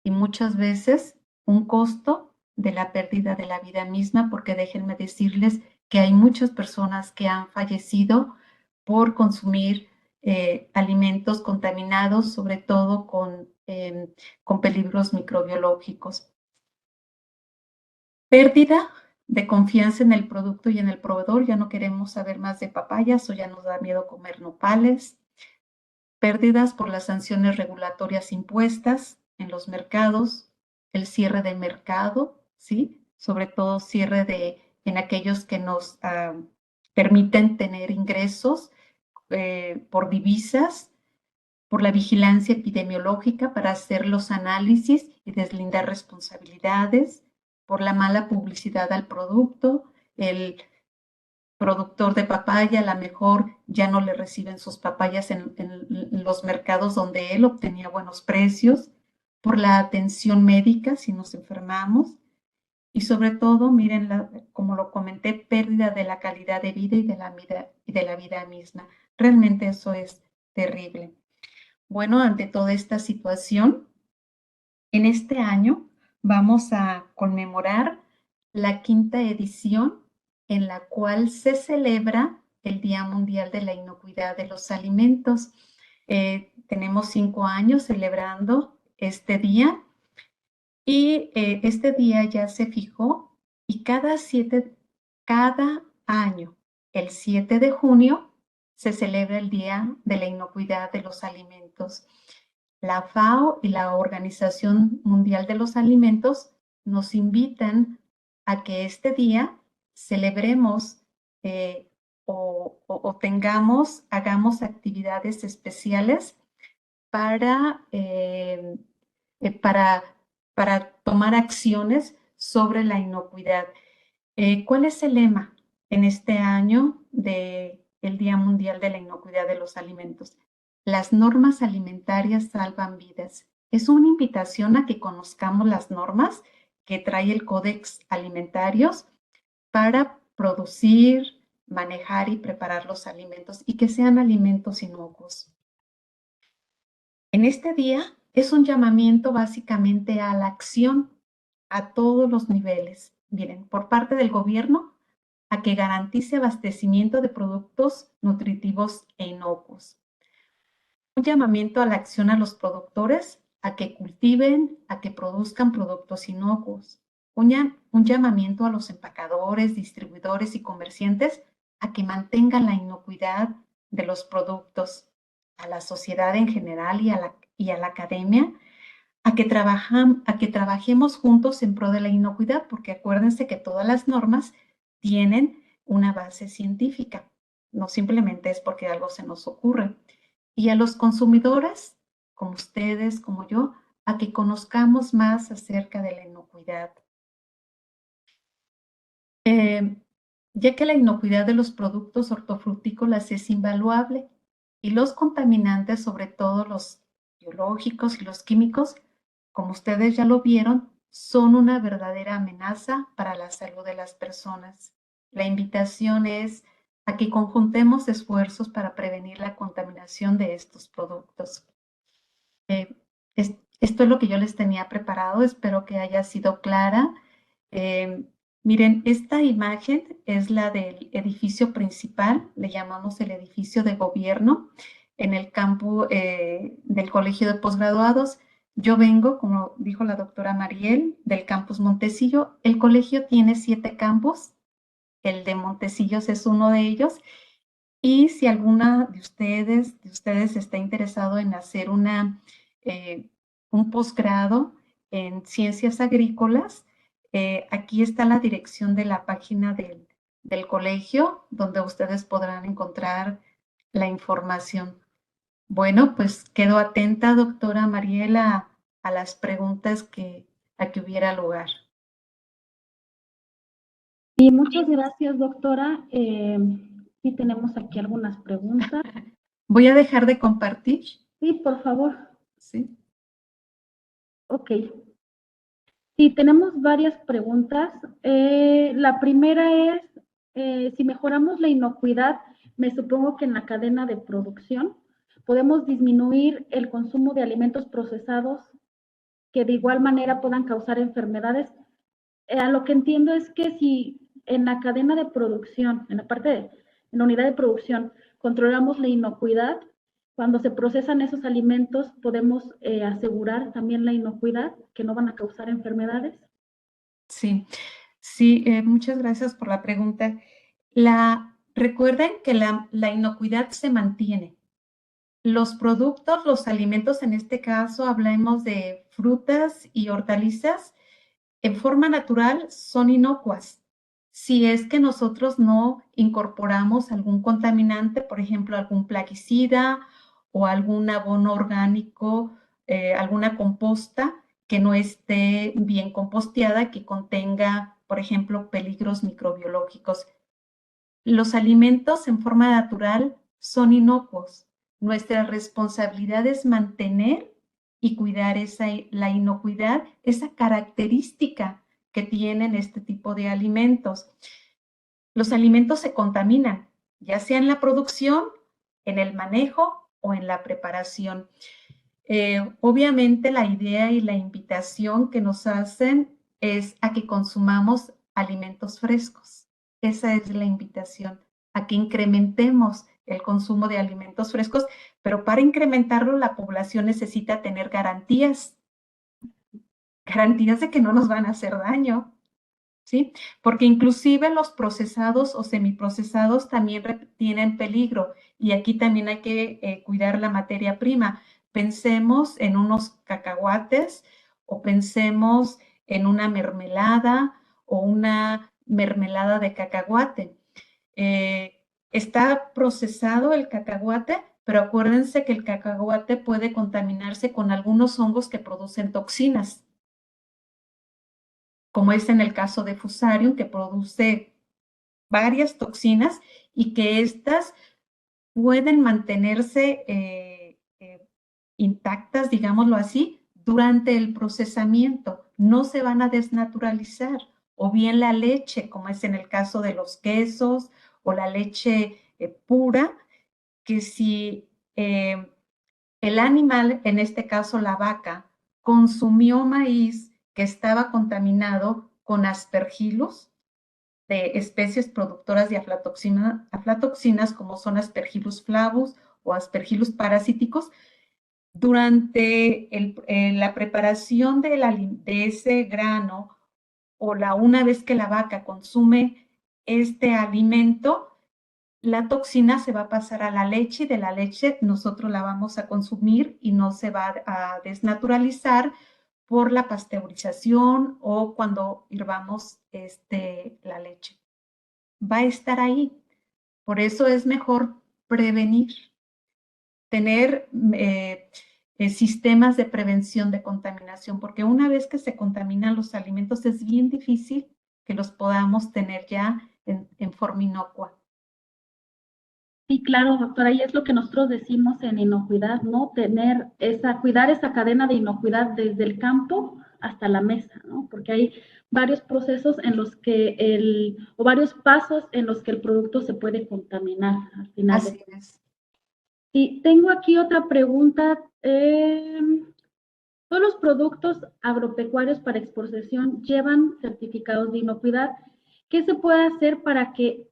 y muchas veces un costo de la pérdida de la vida misma, porque déjenme decirles que hay muchas personas que han fallecido por consumir alimentos contaminados, sobre todo con peligros microbiológicos. Pérdida de confianza en el producto y en el proveedor, ya no queremos saber más de papayas o ya nos da miedo comer nopales. Pérdidas por las sanciones regulatorias impuestas en los mercados, el cierre de mercado, ¿sí? Sobre todo cierre en aquellos que nos permiten tener ingresos por divisas, por la vigilancia epidemiológica para hacer los análisis y deslindar responsabilidades, por la mala publicidad al producto, el productor de papaya a lo mejor ya no le reciben sus papayas en los mercados donde él obtenía buenos precios, por la atención médica si nos enfermamos y sobre todo, miren, como lo comenté, pérdida de la calidad de vida y de la vida misma. Realmente eso es terrible. Bueno, ante toda esta situación, en este año vamos a conmemorar la 5ª edición en la cual se celebra el Día Mundial de la Inocuidad de los Alimentos. Tenemos 5 años celebrando este día y este día ya se fijó y cada año, el 7 de junio, se celebra el Día de la Inocuidad de los Alimentos. La FAO y la Organización Mundial de los Alimentos nos invitan a que este día celebremos hagamos actividades especiales para, para, para tomar acciones sobre la inocuidad. ¿Cuál es el lema en este año del Día Mundial de la Inocuidad de los Alimentos? Las normas alimentarias salvan vidas. Es una invitación a que conozcamos las normas que trae el Códex Alimentarios para producir, manejar y preparar los alimentos y que sean alimentos inocuos. En este día es un llamamiento básicamente a la acción a todos los niveles. Miren, por parte del gobierno, a que garantice abastecimiento de productos nutritivos e inocuos. Un llamamiento a la acción a los productores, a que cultiven, a que produzcan productos inocuos. Un llamamiento a los empacadores, distribuidores y comerciantes a que mantengan la inocuidad de los productos, a la sociedad en general y a la academia, a que trabajemos juntos en pro de la inocuidad, porque acuérdense que todas las normas tienen una base científica, no simplemente es porque algo se nos ocurre. Y a los consumidores, como ustedes, como yo, a que conozcamos más acerca de la inocuidad. Ya que la inocuidad de los productos hortofrutícolas es invaluable y los contaminantes, sobre todo los biológicos y los químicos, como ustedes ya lo vieron, son una verdadera amenaza para la salud de las personas. La invitación es a que conjuntemos esfuerzos para prevenir la contaminación de estos productos. Esto es lo que yo les tenía preparado, espero que haya sido clara. Eh, Miren, esta imagen es la del edificio principal, le llamamos el edificio de gobierno en el campus del Colegio de Posgraduados. Yo vengo, como dijo la doctora Mariel, del campus Montecillo. El colegio tiene 7 campus, el de Montecillos es uno de ellos. Y si alguna de ustedes está interesado en hacer eh, un posgrado en ciencias agrícolas, aquí está la dirección de la página del colegio, donde ustedes podrán encontrar la información. Bueno, pues quedo atenta, doctora Mariela, a las preguntas a que hubiera lugar. Y muchas gracias, doctora. Sí tenemos aquí algunas preguntas. Voy a dejar de compartir. Sí, por favor. Sí. Ok. Sí, tenemos varias preguntas. La primera es, si mejoramos la inocuidad, me supongo que en la cadena de producción, podemos disminuir el consumo de alimentos procesados que de igual manera puedan causar enfermedades. A lo que entiendo es que si en la cadena de producción, en la unidad de producción, controlamos la inocuidad, cuando se procesan esos alimentos podemos asegurar también la inocuidad, que no van a causar enfermedades. Sí, sí, muchas gracias por la pregunta. Recuerden que la inocuidad se mantiene. Los productos, los alimentos, en este caso hablemos de frutas y hortalizas, en forma natural son inocuas. Si es que nosotros no incorporamos algún contaminante, por ejemplo, algún plaguicida o algún abono orgánico, alguna composta que no esté bien composteada, que contenga, por ejemplo, peligros microbiológicos. Los alimentos en forma natural son inocuos. Nuestra responsabilidad es mantener y cuidar la inocuidad, esa característica que tienen este tipo de alimentos. Los alimentos se contaminan, ya sea en la producción, en el manejo o en la preparación. Obviamente la idea y la invitación que nos hacen es a que consumamos alimentos frescos. Esa es la invitación, a que incrementemos el consumo de alimentos frescos, pero para incrementarlo la población necesita tener garantías de que no nos van a hacer daño, ¿sí? Porque inclusive los procesados o semiprocesados también tienen peligro y aquí también hay que cuidar la materia prima. Pensemos en unos cacahuates o pensemos en una mermelada o una mermelada de cacahuate. Está procesado el cacahuate, pero acuérdense que el cacahuate puede contaminarse con algunos hongos que producen toxinas, como es en el caso de Fusarium, que produce varias toxinas y que estas pueden mantenerse intactas, digámoslo así, durante el procesamiento. No se van a desnaturalizar. O bien la leche, como es en el caso de los quesos, o la leche pura, que si el animal, en este caso la vaca, consumió maíz que estaba contaminado con aspergillus, de especies productoras de aflatoxinas como son Aspergillus flavus o Aspergillus parasíticos, durante la preparación de ese grano o una vez que la vaca consume este alimento, la toxina se va a pasar a la leche y de la leche nosotros la vamos a consumir y no se va a desnaturalizar por la pasteurización o cuando hirvamos la leche. Va a estar ahí. Por eso es mejor prevenir, tener sistemas de prevención de contaminación, porque una vez que se contaminan los alimentos es bien difícil que los podamos tener ya en forma inocua. Sí, claro, doctora, y es lo que nosotros decimos en inocuidad, ¿no? Cuidar esa cadena de inocuidad desde el campo hasta la mesa, ¿no? Porque hay varios procesos en los que o varios pasos en los que el producto se puede contaminar al final. Así es. Sí, tengo aquí otra pregunta. Todos los productos agropecuarios para exportación llevan certificados de inocuidad. ¿Qué se puede hacer para que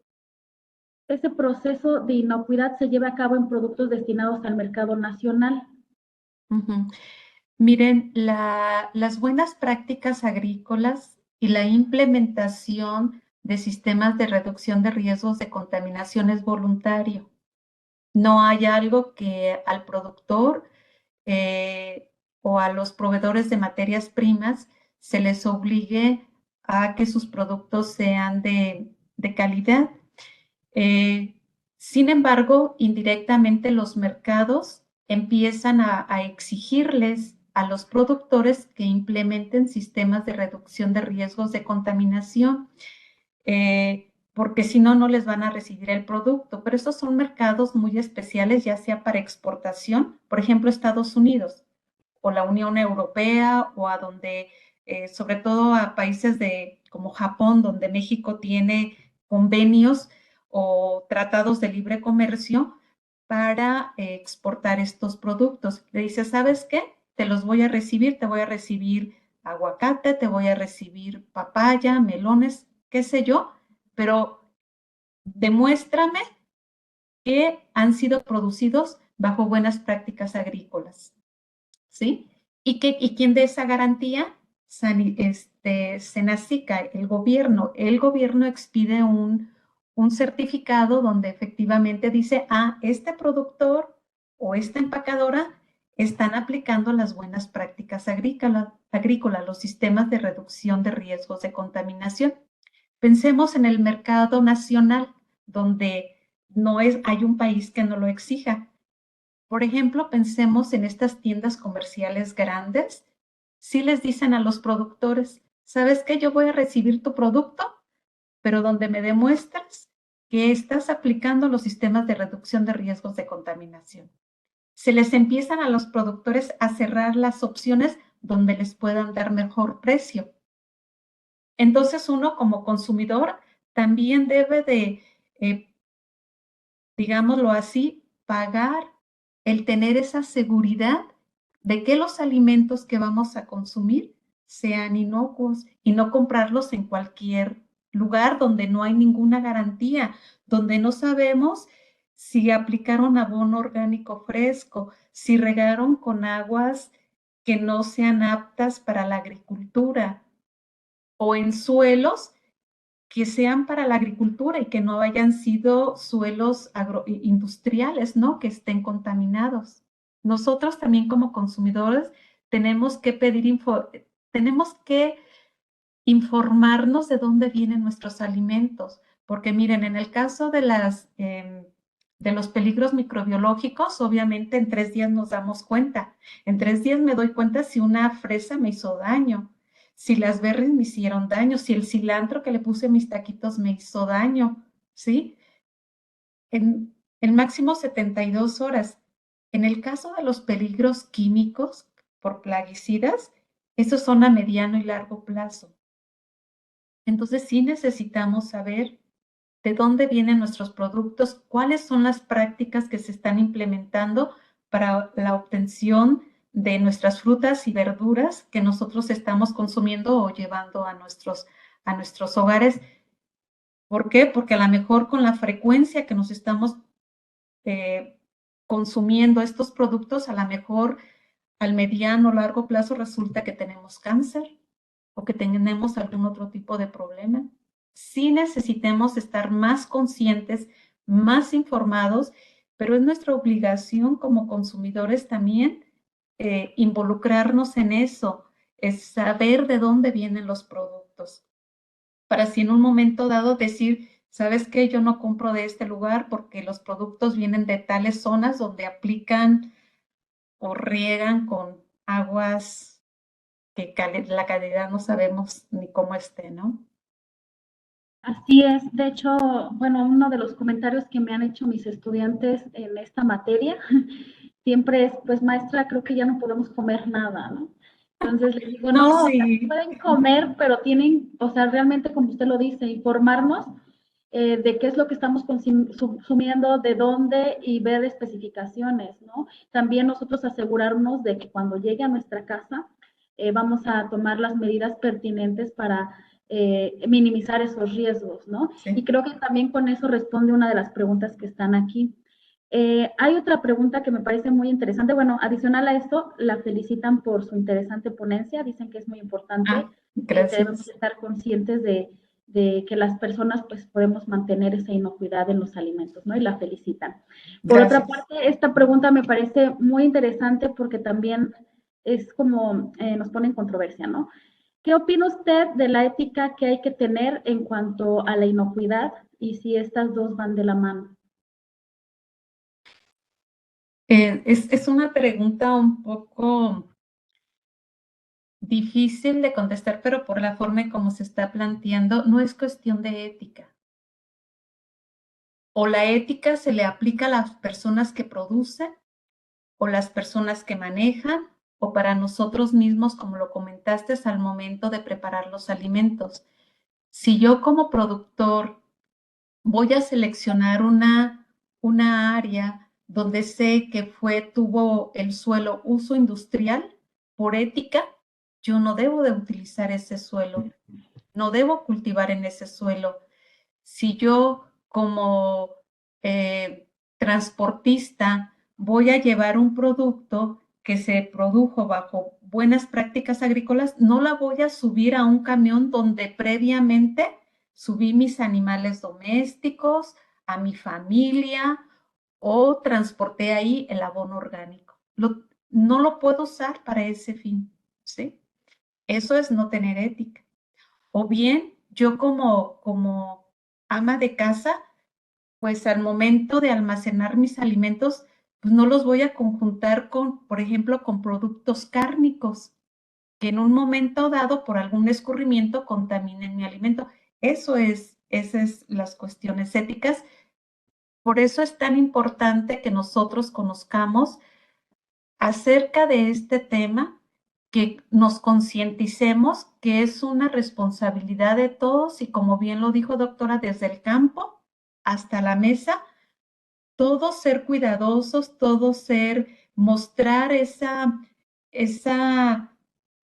ese proceso de inocuidad se lleve a cabo en productos destinados al mercado nacional? Ujú. Miren, las buenas prácticas agrícolas y la implementación de sistemas de reducción de riesgos de contaminación es voluntario. No hay algo que al productor o a los proveedores de materias primas se les obligue a que sus productos sean de calidad. Eh, Sin embargo, indirectamente los mercados empiezan a exigirles a los productores que implementen sistemas de reducción de riesgos de contaminación, porque si no, no les van a recibir el producto. Pero estos son mercados muy especiales, ya sea para exportación, por ejemplo, Estados Unidos o la Unión Europea o a donde, sobre todo a países como Japón, donde México tiene convenios o tratados de libre comercio para exportar estos productos. Le dice, ¿sabes qué? Te los voy a recibir, te voy a recibir aguacate, te voy a recibir papaya, melones, qué sé yo, pero demuéstrame que han sido producidos bajo buenas prácticas agrícolas, ¿sí? ¿Y quién dé esa garantía? Senacica, el gobierno expide un certificado donde efectivamente dice, este productor o esta empacadora están aplicando las buenas prácticas agrícolas, los sistemas de reducción de riesgos de contaminación. Pensemos en el mercado nacional, donde hay un país que no lo exija. Por ejemplo, pensemos en estas tiendas comerciales grandes. Si les dicen a los productores, ¿sabes qué? Yo voy a recibir tu producto, pero donde me demuestras que estás aplicando los sistemas de reducción de riesgos de contaminación. Se les empiezan a los productores a cerrar las opciones donde les puedan dar mejor precio. Entonces uno como consumidor también debe de, digámoslo así, pagar el tener esa seguridad de que los alimentos que vamos a consumir sean inocuos y no comprarlos en cualquier lugar donde no hay ninguna garantía, donde no sabemos si aplicaron abono orgánico fresco, si regaron con aguas que no sean aptas para la agricultura o en suelos que sean para la agricultura y que no hayan sido suelos industriales, ¿no? Que estén contaminados. Nosotros también como consumidores tenemos que tenemos que informarnos de dónde vienen nuestros alimentos, porque miren, en el caso de los peligros microbiológicos, obviamente en 3 días nos damos cuenta. En 3 días me doy cuenta si una fresa me hizo daño, si las berries me hicieron daño, si el cilantro que le puse a mis taquitos me hizo daño, ¿sí? En máximo 72 horas. En el caso de los peligros químicos por plaguicidas, esos son a mediano y largo plazo. Entonces sí necesitamos saber de dónde vienen nuestros productos, cuáles son las prácticas que se están implementando para la obtención de nuestras frutas y verduras que nosotros estamos consumiendo o llevando a nuestros hogares. ¿Por qué? Porque a lo mejor con la frecuencia que nos estamos eh, consumiendo estos productos, a lo mejor al mediano o largo plazo resulta que tenemos cáncer o que tenemos algún otro tipo de problema. Sí necesitamos estar más conscientes, más informados, pero es nuestra obligación como consumidores también involucrarnos en eso, es saber de dónde vienen los productos, para si en un momento dado decir, ¿sabes qué? Yo no compro de este lugar porque los productos vienen de tales zonas donde aplican o riegan con aguas que la calidad no sabemos ni cómo esté, ¿no? Así es. De hecho, bueno, uno de los comentarios que me han hecho mis estudiantes en esta materia siempre es, pues maestra, creo que ya no podemos comer nada, ¿no? Entonces les digo, No, no, o sea, sí. pueden comer, pero tienen, o sea, realmente como usted lo dice, informarnos de qué es lo que estamos consumiendo, de dónde y ver especificaciones, ¿no? También nosotros asegurarnos de que cuando llegue a nuestra casa vamos a tomar las medidas pertinentes para minimizar esos riesgos, ¿no? Sí. Y creo que también con eso responde una de las preguntas que están aquí. Hay otra pregunta que me parece muy interesante. Bueno, adicional a esto, la felicitan por su interesante ponencia. Dicen que es muy importante, que debemos Gracias. estar conscientes de que las personas pues podemos mantener esa inocuidad en los alimentos, ¿no? Y la felicitan. Por otra Gracias. parte, esta pregunta me parece muy interesante porque también es como nos pone en controversia, ¿no? ¿Qué opina usted de la ética que hay que tener en cuanto a la inocuidad y si estas dos van de la mano? Es una pregunta un poco difícil de contestar, pero por la forma en cómo se está planteando, no es cuestión de ética. O la ética se le aplica a las personas que producen, o las personas que manejan, o para nosotros mismos, como lo comentaste, es al momento de preparar los alimentos. Si yo como productor voy a seleccionar una área donde sé que tuvo el suelo uso industrial, por ética, yo no debo de utilizar ese suelo, no debo cultivar en ese suelo. Si yo como transportista voy a llevar un producto que se produjo bajo buenas prácticas agrícolas, no la voy a subir a un camión donde previamente subí mis animales domésticos, a mi familia o transporté ahí el abono orgánico. No lo puedo usar para ese fin, ¿sí? Eso es no tener ética. O bien, yo como ama de casa, pues al momento de almacenar mis alimentos, pues no los voy a conjuntar con, por ejemplo, con productos cárnicos, que en un momento dado, por algún escurrimiento, contaminen mi alimento. Esas es las cuestiones éticas. Por eso es tan importante que nosotros conozcamos acerca de este tema, que nos concienticemos que es una responsabilidad de todos y como bien lo dijo doctora, desde el campo hasta la mesa, todos ser cuidadosos, todos mostrar esa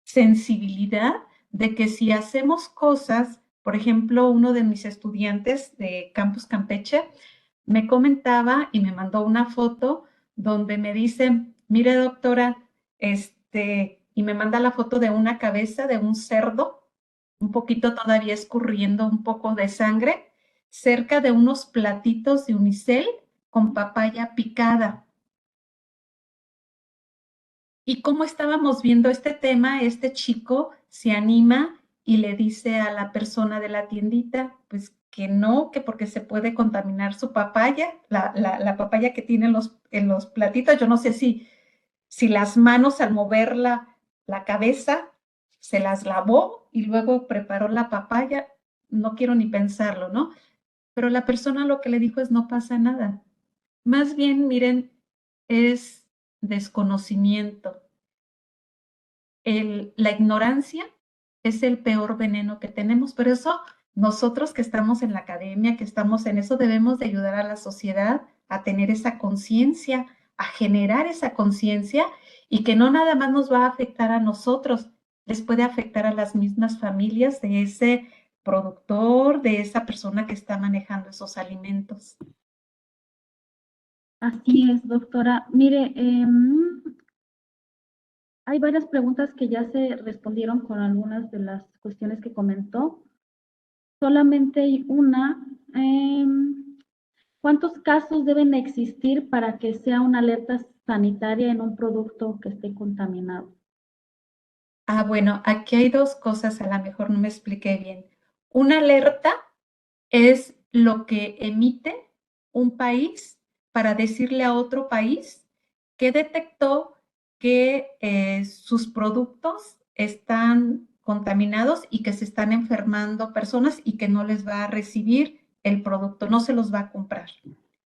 sensibilidad de que si hacemos cosas, por ejemplo, uno de mis estudiantes de Campus Campeche me comentaba y me mandó una foto donde me dice, mire doctora, y me manda la foto de una cabeza de un cerdo, un poquito todavía escurriendo un poco de sangre, cerca de unos platitos de unicel con papaya picada. Y como estábamos viendo este tema, este chico se anima y le dice a la persona de la tiendita, pues que no, que porque se puede contaminar su papaya, la papaya que tiene en los platitos. Yo no sé si las manos al mover la cabeza se las lavó y luego preparó la papaya. No quiero ni pensarlo, ¿no? Pero la persona lo que le dijo es no pasa nada. Más bien, miren, es desconocimiento. La ignorancia es el peor veneno que tenemos, pero eso nosotros que estamos en la academia, que estamos en eso, debemos de ayudar a la sociedad a tener esa conciencia, a generar esa conciencia y que no nada más nos va a afectar a nosotros, les puede afectar a las mismas familias de ese productor, de esa persona que está manejando esos alimentos. Así es, doctora. Mire, hay varias preguntas que ya se respondieron con algunas de las cuestiones que comentó. Solamente hay una. ¿Cuántos casos deben existir para que sea una alerta sanitaria en un producto que esté contaminado? Bueno, aquí hay dos cosas, a lo mejor no me expliqué bien. Una alerta es lo que emite un país para decirle a otro país que detectó que sus productos están contaminados y que se están enfermando personas y que no les va a recibir el producto, no se los va a comprar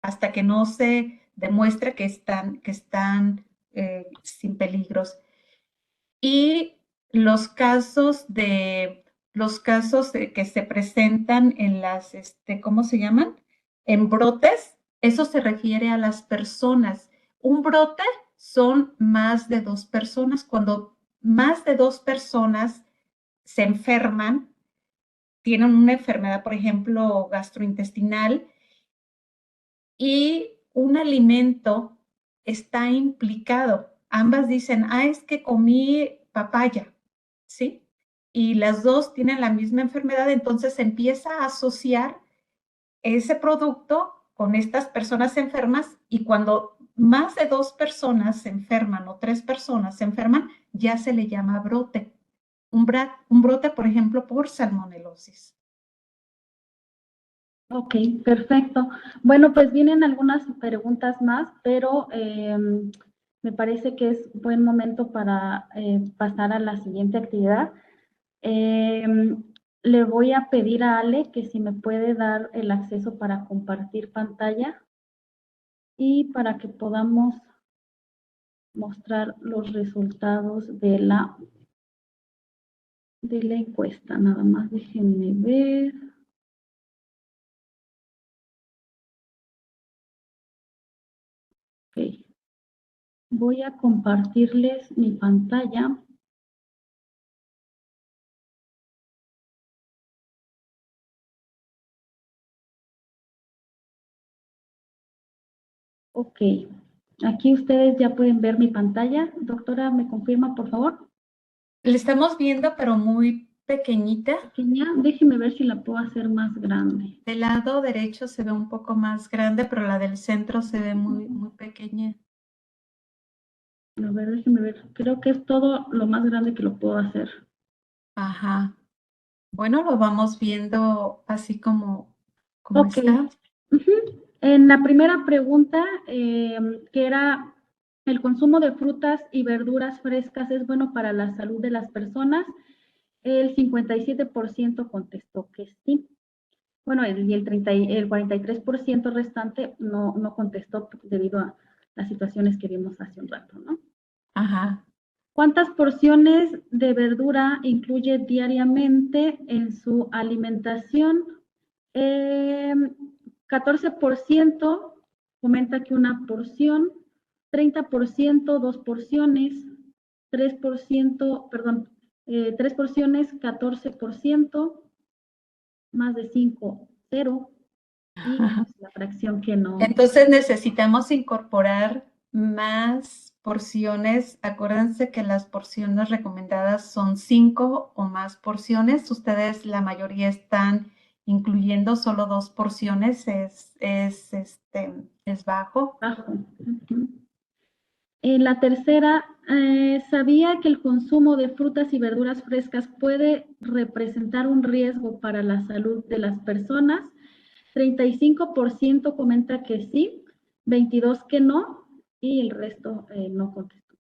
hasta que no se demuestre que están sin peligros. Y los casos de los casos que se presentan en las, ¿cómo se llaman? En brotes, eso se refiere a las personas. Un brote son más de 2 personas. Cuando más de 2 personas se enferman, tienen una enfermedad, por ejemplo, gastrointestinal, y un alimento está implicado. Ambas dicen, es que comí papaya, ¿sí? Y las dos tienen la misma enfermedad, entonces se empieza a asociar ese producto con estas personas enfermas, y cuando más de 2 personas se enferman o 3 personas se enferman, ya se le llama brote. Un brote, por ejemplo, por salmonelosis. Ok, perfecto. Bueno, pues vienen algunas preguntas más, pero me parece que es buen momento para pasar a la siguiente actividad. Le voy a pedir a Ale que si me puede dar el acceso para compartir pantalla y para que podamos mostrar los resultados de la encuesta. Nada más déjenme ver. Ok. Voy a compartirles mi pantalla. Ok. Aquí ustedes ya pueden ver mi pantalla. Doctora, ¿me confirma, por favor? Le estamos viendo, pero muy pequeñita. Pequeña. Déjeme ver si la puedo hacer más grande. Del lado derecho se ve un poco más grande, pero la del centro se ve muy, muy pequeña. A ver, déjeme ver. Creo que es todo lo más grande que lo puedo hacer. Ajá. Bueno, lo vamos viendo así como Ok. está. En la primera pregunta, que era, ¿el consumo de frutas y verduras frescas es bueno para la salud de las personas? El 57% contestó que sí. Bueno, el 43% restante no contestó debido a las situaciones que vimos hace un rato, ¿no? Ajá. ¿Cuántas porciones de verdura incluye diariamente en su alimentación? 14% comenta que una porción, 30% 2 porciones, 3%, perdón, 3 porciones, 14%, más de 5, 0, y pues, la fracción que no. Entonces necesitamos incorporar más porciones. Acuérdense que las porciones recomendadas son 5 o más porciones. Ustedes, la mayoría, están incluyendo solo 2 porciones. Es bajo. Bajo. La tercera, ¿sabía que el consumo de frutas y verduras frescas puede representar un riesgo para la salud de las personas? 35% comenta que sí, 22% que no, y el resto no contestó.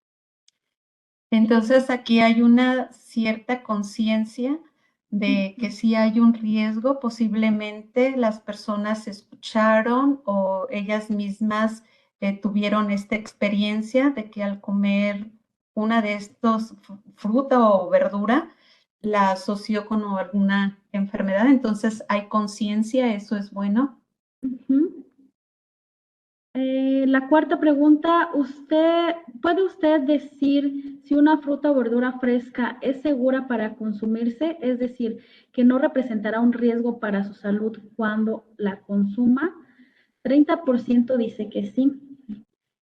Entonces aquí hay una cierta conciencia de que sí hay un riesgo. Posiblemente las personas escucharon o ellas mismas tuvieron esta experiencia de que al comer una de estos fruta o verdura la asoció con alguna enfermedad. Entonces hay conciencia, eso es bueno. La cuarta pregunta, ¿puede usted decir si una fruta o verdura fresca es segura para consumirse? Es decir, que no representará un riesgo para su salud cuando la consuma. 30% dice que sí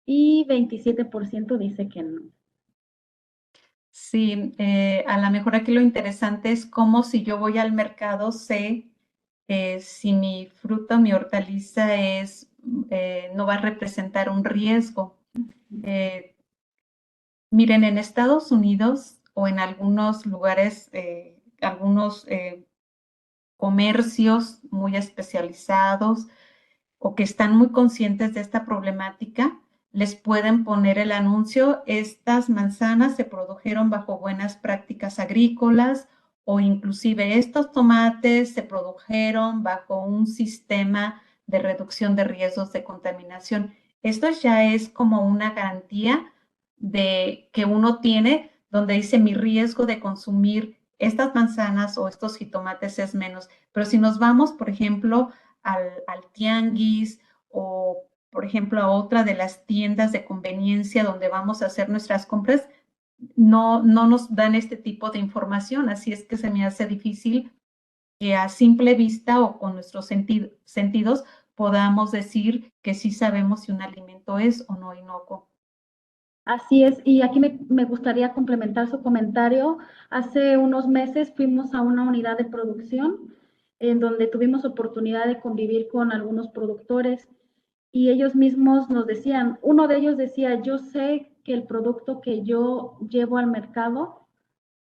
y 27% dice que no. Sí, a lo mejor aquí lo interesante es cómo, si yo voy al mercado, sé si mi fruta, mi hortaliza no va a representar un riesgo. Miren, en Estados Unidos o en algunos lugares, algunos comercios muy especializados o que están muy conscientes de esta problemática, les pueden poner el anuncio: estas manzanas se produjeron bajo buenas prácticas agrícolas, o inclusive estos tomates se produjeron bajo un sistema de reducción de riesgos de contaminación. Esto ya es como una garantía de que uno tiene, donde dice: mi riesgo de consumir estas manzanas o estos jitomates es menos. Pero si nos vamos, por ejemplo, al tianguis o, por ejemplo, a otra de las tiendas de conveniencia donde vamos a hacer nuestras compras, no nos dan este tipo de información. Así es que se me hace difícil que a simple vista o con nuestros sentidos podamos decir que sí sabemos si un alimento es o no inocuo. Así es, y aquí me gustaría complementar su comentario. Hace unos meses fuimos a una unidad de producción en donde tuvimos oportunidad de convivir con algunos productores y ellos mismos nos decían, uno de ellos decía, yo sé que el producto que yo llevo al mercado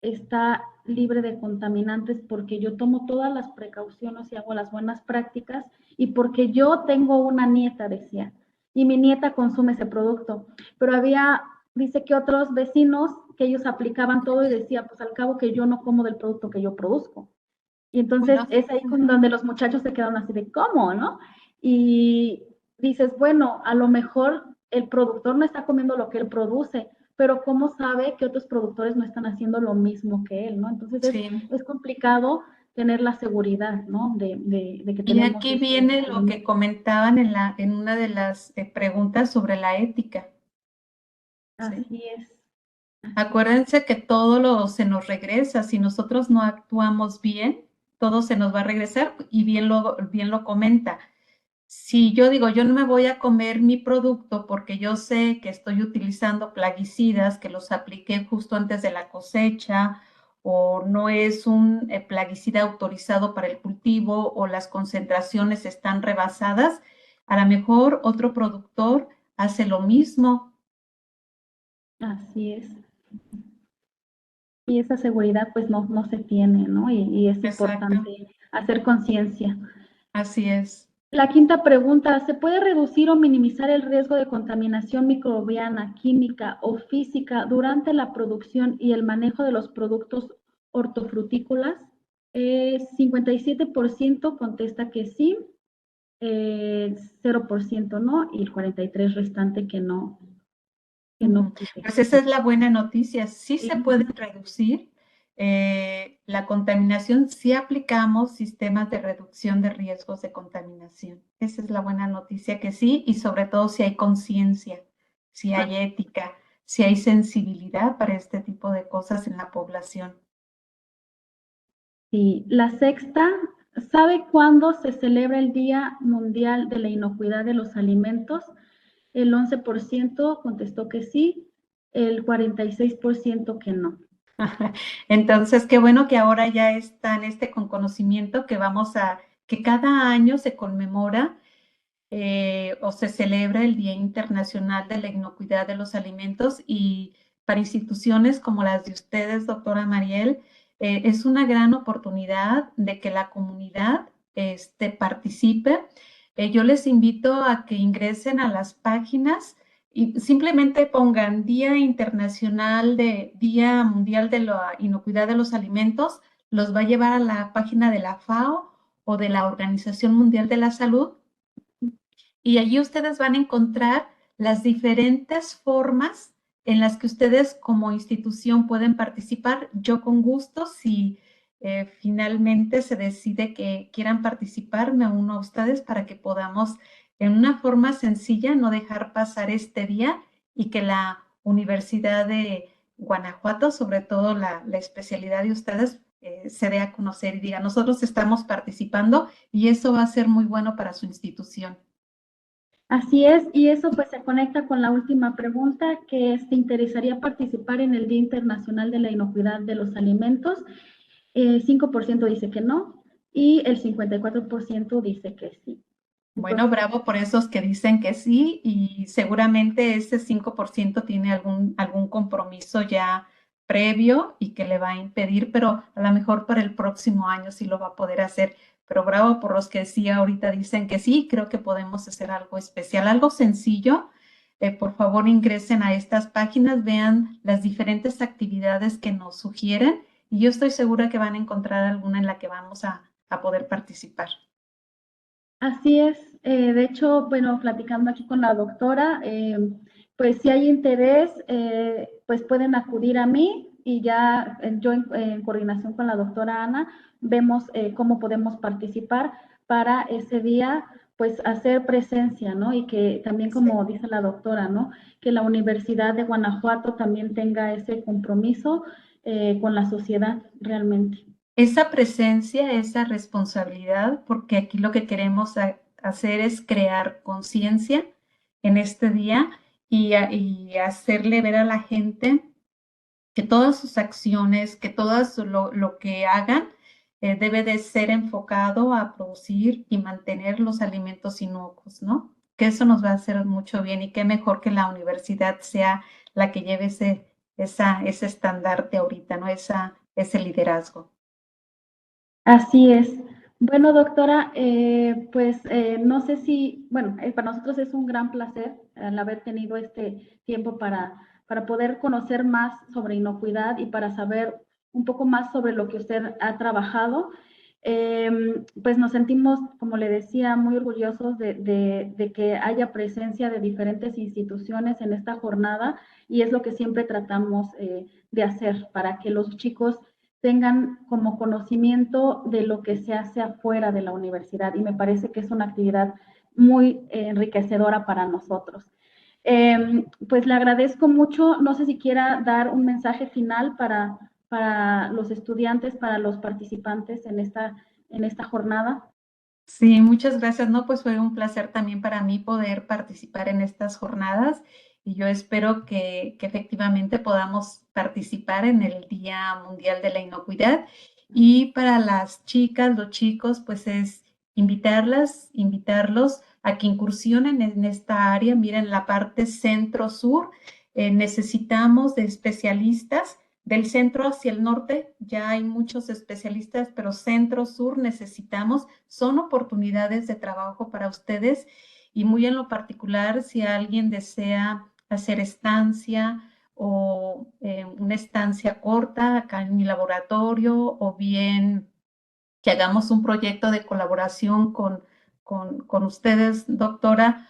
está libre de contaminantes porque yo tomo todas las precauciones y hago las buenas prácticas y porque yo tengo una nieta, decía, y mi nieta consume ese producto. Pero dice que otros vecinos que ellos aplicaban todo y decía, pues al cabo que yo no como del producto que yo produzco. Y entonces Bueno, es ahí con donde los muchachos se quedaron así de, ¿cómo, no? Y dices, bueno, a lo mejor el productor no está comiendo lo que él produce, pero ¿cómo sabe que otros productores no están haciendo lo mismo que él, no? Entonces sí. es complicado tener la seguridad, ¿no? De que Y tenemos aquí viene lo que alimento. comentaban en una de las preguntas sobre la ética. ¿Sí? Así es, así es. Acuérdense que se nos regresa. Si nosotros no actuamos bien, todo se nos va a regresar y bien lo comenta. Si yo digo, yo no me voy a comer mi producto porque yo sé que estoy utilizando plaguicidas, que los apliqué justo antes de la cosecha, o no es un plaguicida autorizado para el cultivo, o las concentraciones están rebasadas, a lo mejor otro productor hace lo mismo. Así es. Y esa seguridad pues no se tiene, ¿no? Y es Exacto, importante hacer conciencia. así es. La quinta pregunta, ¿se puede reducir o minimizar el riesgo de contaminación microbiana, química o física durante la producción y el manejo de los productos hortofrutícolas? 57% contesta que sí, 0% no, y el 43% restante que no, Pues esa que es la buena noticia. Sí sí. se puede reducir la contaminación si aplicamos sistemas de reducción de riesgos de contaminación. Esa es la buena noticia que sí, y sobre todo si hay conciencia, si hay ética, si hay sensibilidad para este tipo de cosas en la población. Sí, la sexta, ¿sabe cuándo se celebra el Día Mundial de la Inocuidad de los Alimentos? El 11% contestó que sí, el 46% que no. Entonces, qué bueno que ahora ya están con conocimiento que cada año se conmemora o se celebra el Día Internacional de la Inocuidad de los Alimentos y para instituciones como las de ustedes, doctora Mariel, es una gran oportunidad de que la comunidad participe. Yo les invito a que ingresen a las páginas y simplemente pongan Día Mundial de la Inocuidad de los Alimentos, los va a llevar a la página de la FAO o de la Organización Mundial de la Salud y allí ustedes van a encontrar las diferentes formas en las que ustedes como institución pueden participar. Yo con gusto, si finalmente se decide que quieran participar, me uno a ustedes para que podamos en una forma sencilla no dejar pasar este día y que la Universidad de Guanajuato, sobre todo la especialidad de ustedes, se dé a conocer y diga, nosotros estamos participando y eso va a ser muy bueno para su institución. Así es, y eso pues se conecta con la última pregunta, que es, ¿te interesaría participar en el Día Internacional de la Inocuidad de los Alimentos? 5% dice que no y el 54% dice que sí. Bueno, Entonces, bravo por esos que dicen que sí y seguramente ese 5% tiene algún compromiso ya previo y que le va a impedir, pero a lo mejor para el próximo año sí lo va a poder hacer. Pero bravo por los que sí ahorita dicen que sí, creo que podemos hacer algo especial, algo sencillo. Por favor, ingresen a estas páginas, vean las diferentes actividades que nos sugieren y yo estoy segura que van a encontrar alguna en la que vamos a poder participar. así es, de hecho, bueno, platicando aquí con la doctora, pues si hay interés, pues pueden acudir a mí y ya yo en coordinación con la doctora Ana vemos cómo podemos participar para ese día, pues hacer presencia, ¿no? Y que también, como dice la doctora, ¿no? Que la Universidad de Guanajuato también tenga ese compromiso con la sociedad realmente. Esa presencia, esa responsabilidad, porque aquí lo que queremos hacer es crear conciencia en este día y hacerle ver a la gente que todas sus acciones, que todo lo que hagan debe de ser enfocado a producir y mantener los alimentos inocuos, ¿no? Que eso nos va a hacer mucho bien y qué mejor que la universidad sea la que lleve ese estandarte ahorita, ¿no? Ese liderazgo. Así es. Bueno, doctora, pues no sé si, bueno, para nosotros es un gran placer el haber tenido este tiempo para poder conocer más sobre inocuidad y para saber un poco más sobre lo que usted ha trabajado. Pues nos sentimos, como le decía, muy orgullosos de que haya presencia de diferentes instituciones en esta jornada y es lo que siempre tratamos de hacer para que los chicos tengan como conocimiento de lo que se hace afuera de la universidad y me parece que es una actividad muy enriquecedora para nosotros. Pues le agradezco mucho, no sé si quiera dar un mensaje final para los estudiantes, para los participantes en esta jornada. Sí, muchas gracias. No, pues fue un placer también para mí poder participar en estas jornadas y yo espero que efectivamente podamos participar en el Día Mundial de la Inocuidad. Y para las chicas, los chicos, pues es invitarlos a que incursionen en esta área. Miren, la parte centro-sur, necesitamos de especialistas. Del centro hacia el norte ya hay muchos especialistas, pero centro-sur necesitamos, son oportunidades de trabajo para ustedes y muy en lo particular si alguien desea hacer estancia o una estancia corta acá en mi laboratorio o bien que hagamos un proyecto de colaboración con ustedes, doctora,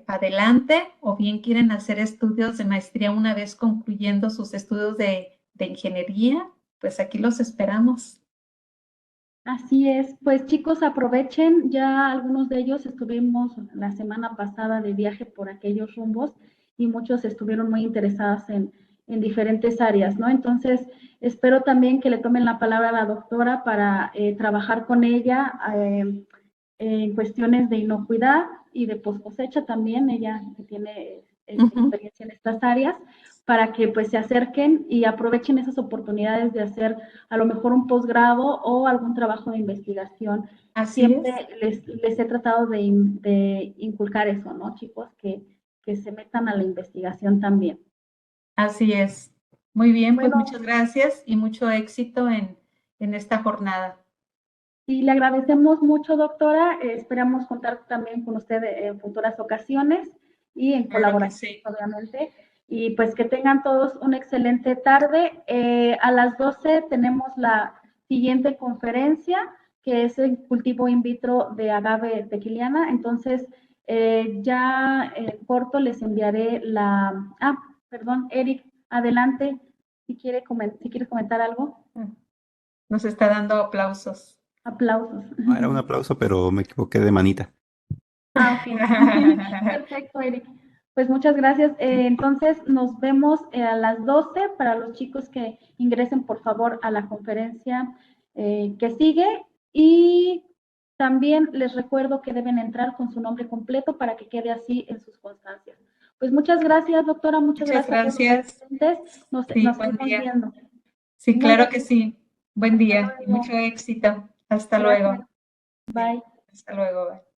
adelante o bien quieren hacer estudios de maestría una vez concluyendo sus estudios de ingeniería, pues aquí los esperamos. Así es, pues chicos, aprovechen, ya algunos de ellos estuvimos la semana pasada de viaje por aquellos rumbos y muchos estuvieron muy interesados en diferentes áreas, ¿no? Entonces, espero también que le tomen la palabra a la doctora para trabajar con ella en cuestiones de inocuidad y de post cosecha también, ella que tiene experiencia en estas áreas, para que pues se acerquen y aprovechen esas oportunidades de hacer a lo mejor un posgrado o algún trabajo de investigación. Así Siempre es. les he tratado de inculcar eso, ¿no, chicos? Que se metan a la investigación también. Así es. Muy bien, pues Bueno, muchas gracias y mucho éxito en esta jornada. y le agradecemos mucho, doctora. Esperamos contar también con usted en futuras ocasiones y en Claro que colaboración, sí. obviamente. Y pues que tengan todos una excelente tarde. A las 12 tenemos la siguiente conferencia, que es el cultivo in vitro de agave tequiliana. Entonces, ya en corto les enviaré la... Ah, perdón, Eric, adelante, si quieres comentar algo. Nos está dando aplausos. Aplausos. No, era un aplauso, pero me equivoqué de manita. Ah, ok. Perfecto, Eric. Pues muchas gracias. Entonces nos vemos a las 12 para los chicos que ingresen, por favor, a la conferencia que sigue. Y también les recuerdo que deben entrar con su nombre completo para que quede así en sus constancias. Pues muchas gracias, doctora. Muchas Muchas gracias a todos los gracias. presentes. Sí, Nos buen seguimos día. viendo. Sí, Muy claro bien. que sí. Buen Hasta día y mucho luego. éxito. Hasta Gracias. luego. Sí, Bye. hasta luego. Bye.